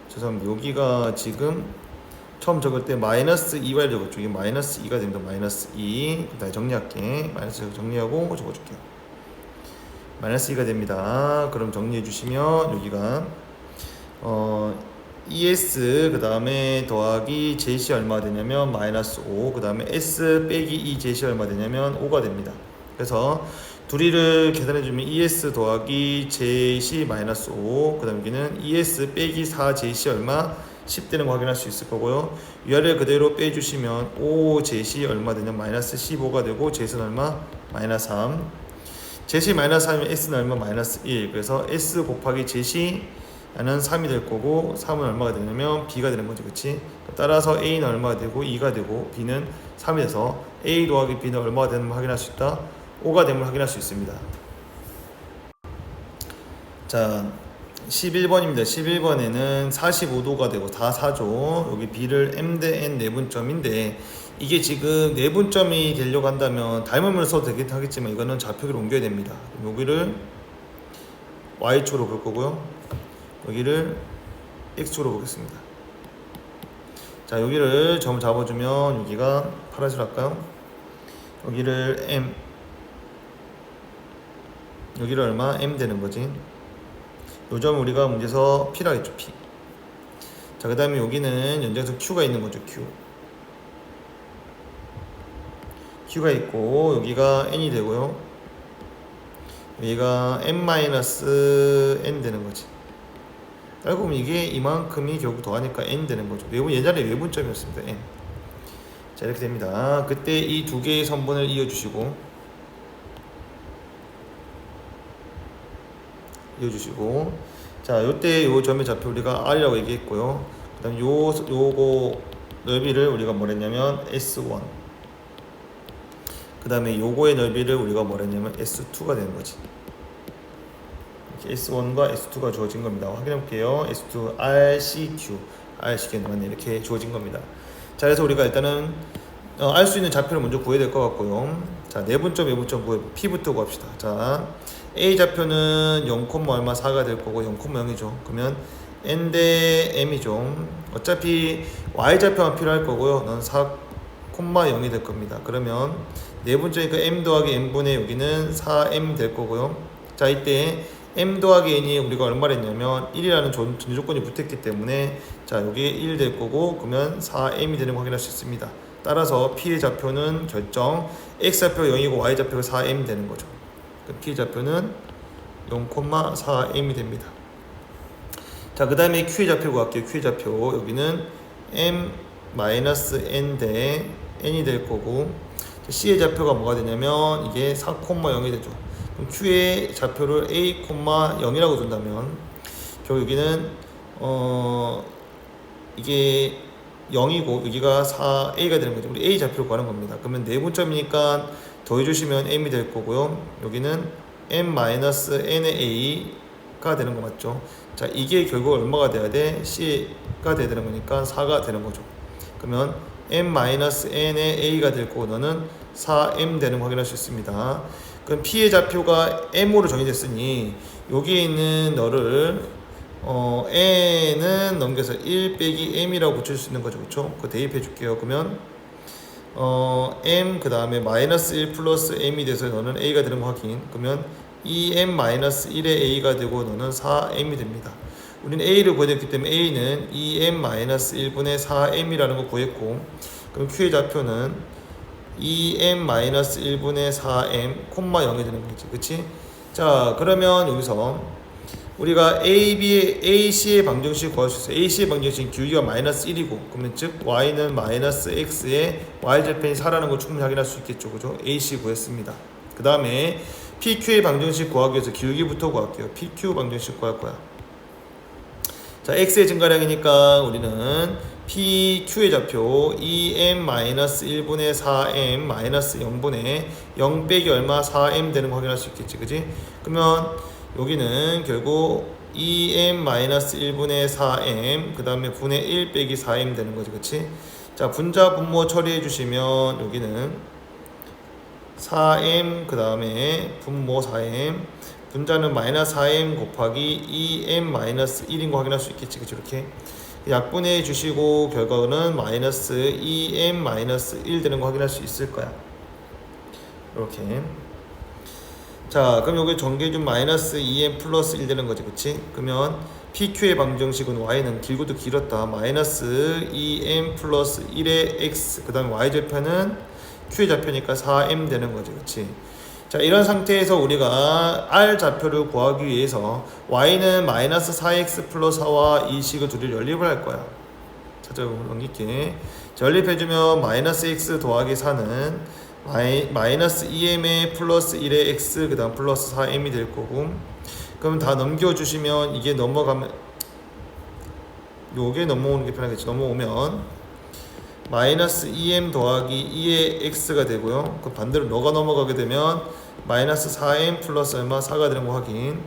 죄송합니다. 여기가 지금 처음 적을 때 마이너스 2y 적었죠. 이게 마이너스 2가 됩니다. 마이너스 2. 다시 정리할게. 마이너스 정리하고 적어줄게요. 마이너스 2가 됩니다. 그럼 정리해 주시면 여기가 ES 그 다음에 더하기 Z이 얼마 되냐면 마이너스 5, 그 다음에 S 빼기 2 Z이 얼마 되냐면 5가 됩니다. 그래서 둘이를 계산해주면 ES 더하기 Z이 마이너스 5, 그 다음 여기는 ES 빼기 4 Z이 얼마? 10 되는 거 확인할 수 있을 거고요. 위아래를 그대로 빼주시면 5젯이 얼마 되냐? 마이너스 15가 되고 젯은 얼마? 마이너스 3. 젯이 마이너스 3이면 s는 얼마? 마이너스 1. 그래서 s 곱하기 젯이 는 3이 될 거고 3은 얼마가 되냐면 b가 되는 거죠. 그치? 따라서 a는 얼마가 되고 2가 되고 b는 3이 돼서 a 더하기 b는 얼마가 되는 걸 확인할 수 있다. 5가 되는 걸 확인할 수 있습니다. 자, 11번입니다. 11번에는 45도가 되고 다 4죠. 여기 b를 m 대 n 내분점인데 이게 지금 내분점이 되려고 한다면 닮음을 써도 되긴 하겠지만 이거는 좌표기로 옮겨야 됩니다. 여기를 y초로 볼 거고요. 여기를 x초로 보겠습니다. 자, 여기를 점 잡아주면 여기가 파란색 할까요? 여기를 m, 여기를 얼마? m 되는 거지. 요 점을 우리가 문제에서 p라 했죠. p. 자, 그 다음에 여기는 연장선 q가 있는 거죠. q가 있고 여기가 n이 되고요. 여기가 m-n 되는 거지. 알고 보면 이게 이만큼이 결국 더하니까 n 되는 거죠. 예전에 외분점이었습니다. n. 자, 이렇게 됩니다. 그때 이 두 개의 선분을 이어주시고 자, 요때 요 점의 좌표 우리가 r이라고 얘기했고요. 그 다음 요거 넓이를 우리가 뭐랬냐면 s1. 그 다음에 요거의 넓이를 우리가 뭐랬냐면 s2가 되는 거지. S1과 S2가 주어진 겁니다. 확인해 볼게요. S2 RCQ 맞네. 이렇게 주어진 겁니다. 자, 그래서 우리가 일단은 알 수 있는 좌표를 먼저 구해야 될 것 같고요. 자, 내분점, 외분점 구해 P부터 구합시다. 자, A 좌표는 0, 얼마 4가 될 거고 0,0이죠. 그러면 N 대 M이죠. 어차피 Y 좌표만 필요할 거고요. 넌 4,0이 될 겁니다. 그러면 내분점이니까 M 더하기 M분의 여기는 4M 될 거고요. 자, 이때 m 더하기 n이 우리가 얼마랬냐면 1이라는 전조건이 붙었기 때문에 자, 여기 1 될 거고 그러면 4m이 되는 거 확인할 수 있습니다. 따라서 p의 좌표는 결정 x 좌표 0이고 y 좌표가 4m 되는 거죠. p의 좌표는 0,4m이 됩니다. 자, 그 다음에 q의 좌표 구할게요. q의 좌표 여기는 m-n 대 n이 될 거고 c의 좌표가 뭐가 되냐면 이게 4,0이 되죠. 그럼 q의 좌표를 a, 0이라고 둔다면 결국 여기는 이게 0이고 여기가 4a가 되는 거죠. 우리 a 좌표를 구하는 겁니다. 그러면 내분점이니까 더해주시면 m이 될 거고요. 여기는 m-n의 a가 되는 거 맞죠? 자, 이게 결국 얼마가 돼야 돼? c가 돼야 되는 거니까 4가 되는 거죠. 그러면 m-n의 a가 될 거고 너는 4m 되는 거 확인할 수 있습니다. 그럼 P의 좌표가 M으로 정의됐으니 여기에 있는 너를 N은 넘겨서 1 빼기 M이라고 붙일 수 있는 거죠. 그쵸? 그거 대입해 줄게요. 그러면 M 그 다음에 마이너스 1 플러스 M이 돼서 너는 A가 되는 거 확인. 그러면 2M 마이너스 1의 A가 되고 너는 4M이 됩니다. 우리는 A를 구해냈기 때문에 A는 2M 마이너스 1분의 4M이라는 거 구했고 그럼 Q의 좌표는 2m-1분의 4m, 0이 되는 거지. 그치? 자, 그러면 여기서 우리가 AC의 방정식 구할 수 있어요. AC의 방정식은 길이가 마이너스 1이고 그러면 즉 y는 마이너스 x에 y절편이 4라는 걸 충분히 확인할 수 있겠죠. 그죠? AC 구했습니다. 그 다음에 PQ의 방정식 구하기 위해서 길기부터 구할게요. PQ 방정식 구할 거야. 자, x의 증가량이니까 우리는 PQ의 좌표 2m-1분의 4m-0분의 0 빼기 얼마 4m 되는 거 확인할 수 있겠지. 그지? 그러면 여기는 결국 2m-1분의 4m 그 다음에 분의 1 빼기 4m 되는 거지. 그치? 자, 분자 분모 처리해 주시면 여기는 4m 그 다음에 분모 4m 분자는 마이너스 4m 곱하기 2m-1인 거 확인할 수 있겠지. 그치? 이렇게 약분해 주시고 결과는 마이너스 2m-1 되는 거 확인할 수 있을 거야. 이렇게. 자, 그럼 여기 전개준 마이너스 2m 플러스 1 되는 거지. 그치? 그러면 PQ의 방정식은 y는 길고도 길었다. 마이너스 2m 플러스 1의 x 그 다음에 y절편은 q의 좌표니까 4m 되는 거지. 그치? 자, 이런 상태에서 우리가 r 좌표를 구하기 위해서 y는 마이너스 4x 플러스 4와 이 식을 둘이 연립을 할 거야. 찾아보고 넘길게. 연립해주면 마이너스 x 더하기 4는 마이너스 2m에 플러스 1의 x 그 다음 플러스 4m이 될 거고, 그럼 다 넘겨주시면 이게 넘어가면 요게 넘어오는 게 편하겠지. 넘어오면 마이너스 2m 더하기 2의 x가 되고요. 그 반대로 너가 넘어가게 되면 마이너스 4m 플러스 얼마 4가 되는 거 확인.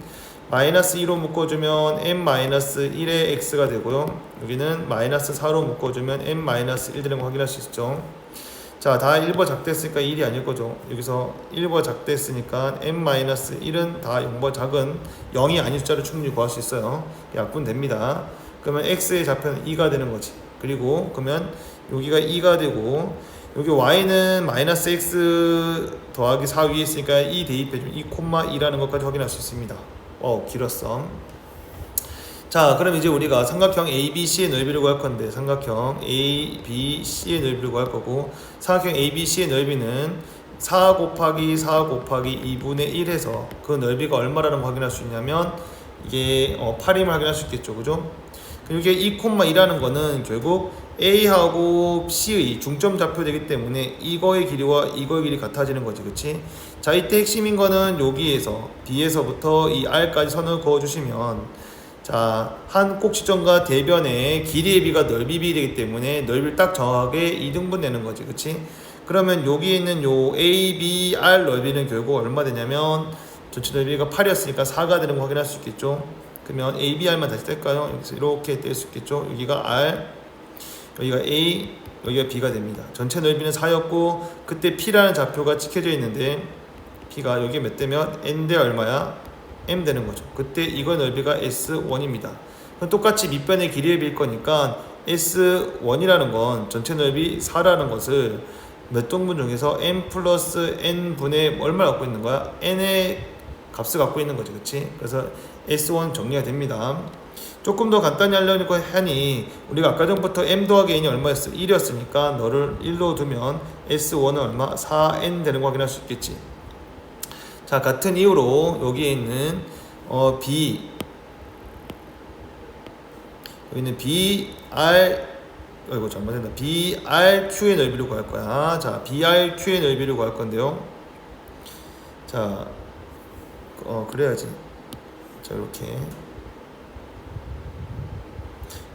마이너스 2로 묶어주면 m 마이너스 1의 x가 되고요. 여기는 마이너스 4로 묶어주면 m 마이너스 1 되는 거 확인할 수 있죠. 자, 다 1번 작됐으니까 1이 아닐 거죠. 여기서 1번 작됐으니까 m 마이너스 1은 다 0번 작은 0이 아닌 숫자를 충분히 구할 수 있어요. 약분됩니다. 그러면 x의 좌표는 2가 되는 거지. 그리고 그러면 여기가 2가 되고, 여기 y는 마이너스 x 더하기 4 위에 있으니까 2 대입해주면 2,2라는 것까지 확인할 수 있습니다. 길었어. 자, 그럼 이제 우리가 삼각형 ABC의 넓이를 구할 건데, 삼각형 ABC의 넓이를 구할 거고, 삼각형 ABC의 넓이는 4 곱하기 4 곱하기 2분의 1 해서 그 넓이가 얼마라는 걸 확인할 수 있냐면, 이게 8임을 확인할 수 있겠죠. 그죠? 이게 2,2라는 거는 결국 A하고 C의 중점 좌표 되기 때문에 이거의 길이와 이거의 길이 같아지는 거지. 그치? 자, 이때 핵심인 거는 여기에서 B에서부터 이 R까지 선을 그어주시면, 자, 한 꼭지점과 대변의 길이의 비가 넓이 비 되기 때문에 넓이를 딱 정확하게 2등분 내는 거지. 그치? 그러면 여기에 있는 요 A, B, R 넓이는 결국 얼마 되냐면 전체 넓이가 8이었으니까 4가 되는 거 확인할 수 있겠죠. 그러면 A, B, R만 다시 뗄까요? 여기서 이렇게 뗄 수 있겠죠. 여기가 R, 여기가 A, 여기가 B가 됩니다. 전체 넓이는 4였고 그때 P라는 좌표가 찍혀져 있는데 P가 여기 몇 대면 N 대 얼마야? M 되는 거죠. 그때 이거 넓이가 S1입니다. 똑같이 밑변의 길이의 비일 거니까 S1이라는 건 전체 넓이 4라는 것을 몇 등분 중에서 M 플러스 N분의 얼마 갖고 있는 거야? N의 값을 갖고 있는 거지. 그치? 그래서 S1 정리가 됩니다. 조금 더 간단히 하려고 하니 우리가 아까 전부터 M 더하기 N이 얼마였어? 1이었으니까 너를 1로 두면 S1은 얼마? 4N 되는 거 확인할 수 있겠지. 자, 같은 이유로 여기에 있는 B, 여기 있는 BR, 이거 잘못했다. BRQ의 넓이를 구할 거야. 자, BRQ의 넓이를 구할 건데요. 자, 그래야지. 자, 이렇게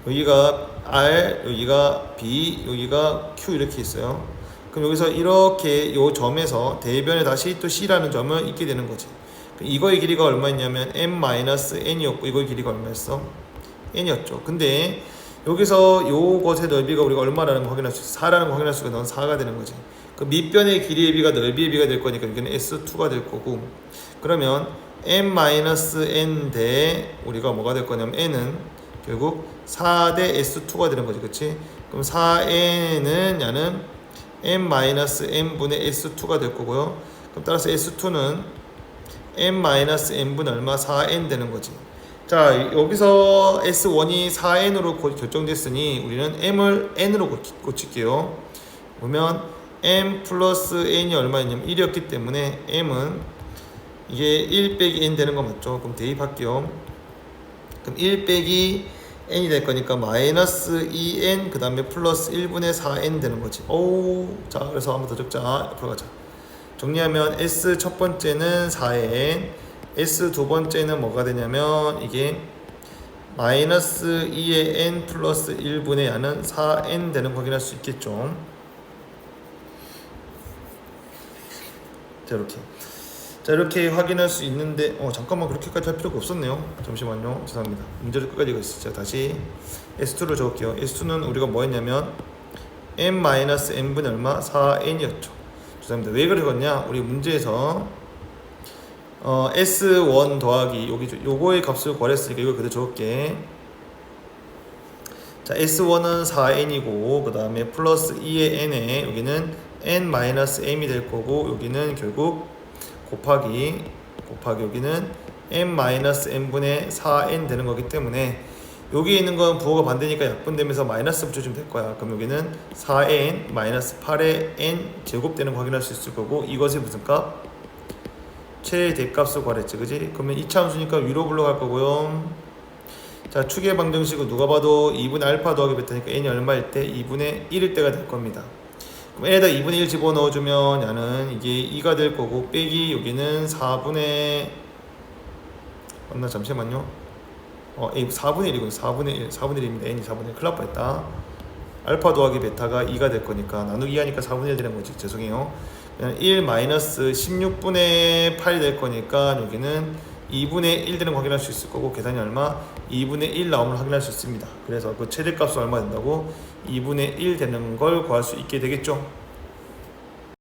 여기가 R, 여기가 B, 여기가 Q 이렇게 있어요. 그럼 여기서 이렇게 요 점에서 대변에 다시 또 C라는 점을 있게 되는 거지. 이거의 길이가 얼마였냐면 M-N이었고 이거의 길이가 얼마였어? N이었죠. 근데 여기서 요것의 넓이가 우리가 얼마라는 거 확인할 수 있어? 4라는 거 확인할 수가 있어. 넌 4가 되는 거지. 그 밑변의 길이의 비가 넓이의 비가 될 거니까 여기는 S2가 될 거고, 그러면 M-N 대 우리가 뭐가 될 거냐면 N은 결국 4 대 S2가 되는 거지. 그치? 그럼 4N은 야는 M-N분의 S2가 될 거고요. 그럼 따라서 S2는 M-N분 얼마? 4N 되는 거지. 자, 여기서 S1이 4N으로 결정됐으니 우리는 M을 N으로 고칠게요. 보면 M 플러스 N이 얼마였냐면 1이었기 때문에 M은 이게 1 빼기 N 되는 거 맞죠? 그럼 대입할게요. 그럼 1 빼기 N이 될 거니까 마이너스 2N 그 다음에 플러스 1분의 4N 되는 거지. 자, 그래서 한번 더 적자. 앞으로 가자. 정리하면 S 첫 번째는 4N, S 두 번째는 뭐가 되냐면 이게 마이너스 2의 N 플러스 1분의 야는 4N 되는 거 확인할 수 있겠죠. 자, 이렇게. 자, 이렇게 확인할 수 있는데 잠깐만, 그렇게까지 할 필요가 없었네요. 잠시만요. 죄송합니다. 문제를 끝까지 읽었어요. 자, 다시 S2를 적을게요. S2는 우리가 뭐 했냐면 M-N분의 얼마? 4N이었죠. 죄송합니다. 왜 그러겠냐? 우리 문제에서 S1 더하기 요거의 값을 구하랬으니까 이걸 그대로 적을게. 자, S1은 4N이고 그 다음에 플러스 2의 N에 여기는 N-M이 될 거고 여기는 결국 곱하기 여기는 M-N분의 4N 되는 거기 때문에 여기 있는 건 부호가 반대니까 약분되면서 마이너스 붙여주면 될 거야. 그럼 여기는 4N 마이너스 8의 N 제곱되는 거 확인할 수 있을 거고, 이것이 무슨 값? 최대값을 구하랬지. 그지? 그러면 이차함수니까 위로 불러갈 거고요. 자, 추계 방정식은 누가 봐도 2분의 알파 더하기 베타니까 n이 얼마일 때? 2분의 1일 때가 될 겁니다. 그럼 n에다 2분의 1 집어넣어주면 야는 이게 2가 될 거고 빼기 여기는 4분의 맞나? 잠시만요. 4분의 1이군요. 4분의 1입니다. n이 4분의 1. 큰일 날 뻔했다. 알파 더하기 베타가 2가 될 거니까 나누기 하니까 4분의 1 되는 거지. 죄송해요. 1 마이너스 16분의 8이 될 거니까 여기는 2분의 1 되는 거 확인할 수 있을 거고 계산이 얼마? 2분의 1 나오면 확인할 수 있습니다. 그래서 그 최대값은 얼마 된다고? 2분의 1 되는 걸 구할 수 있게 되겠죠.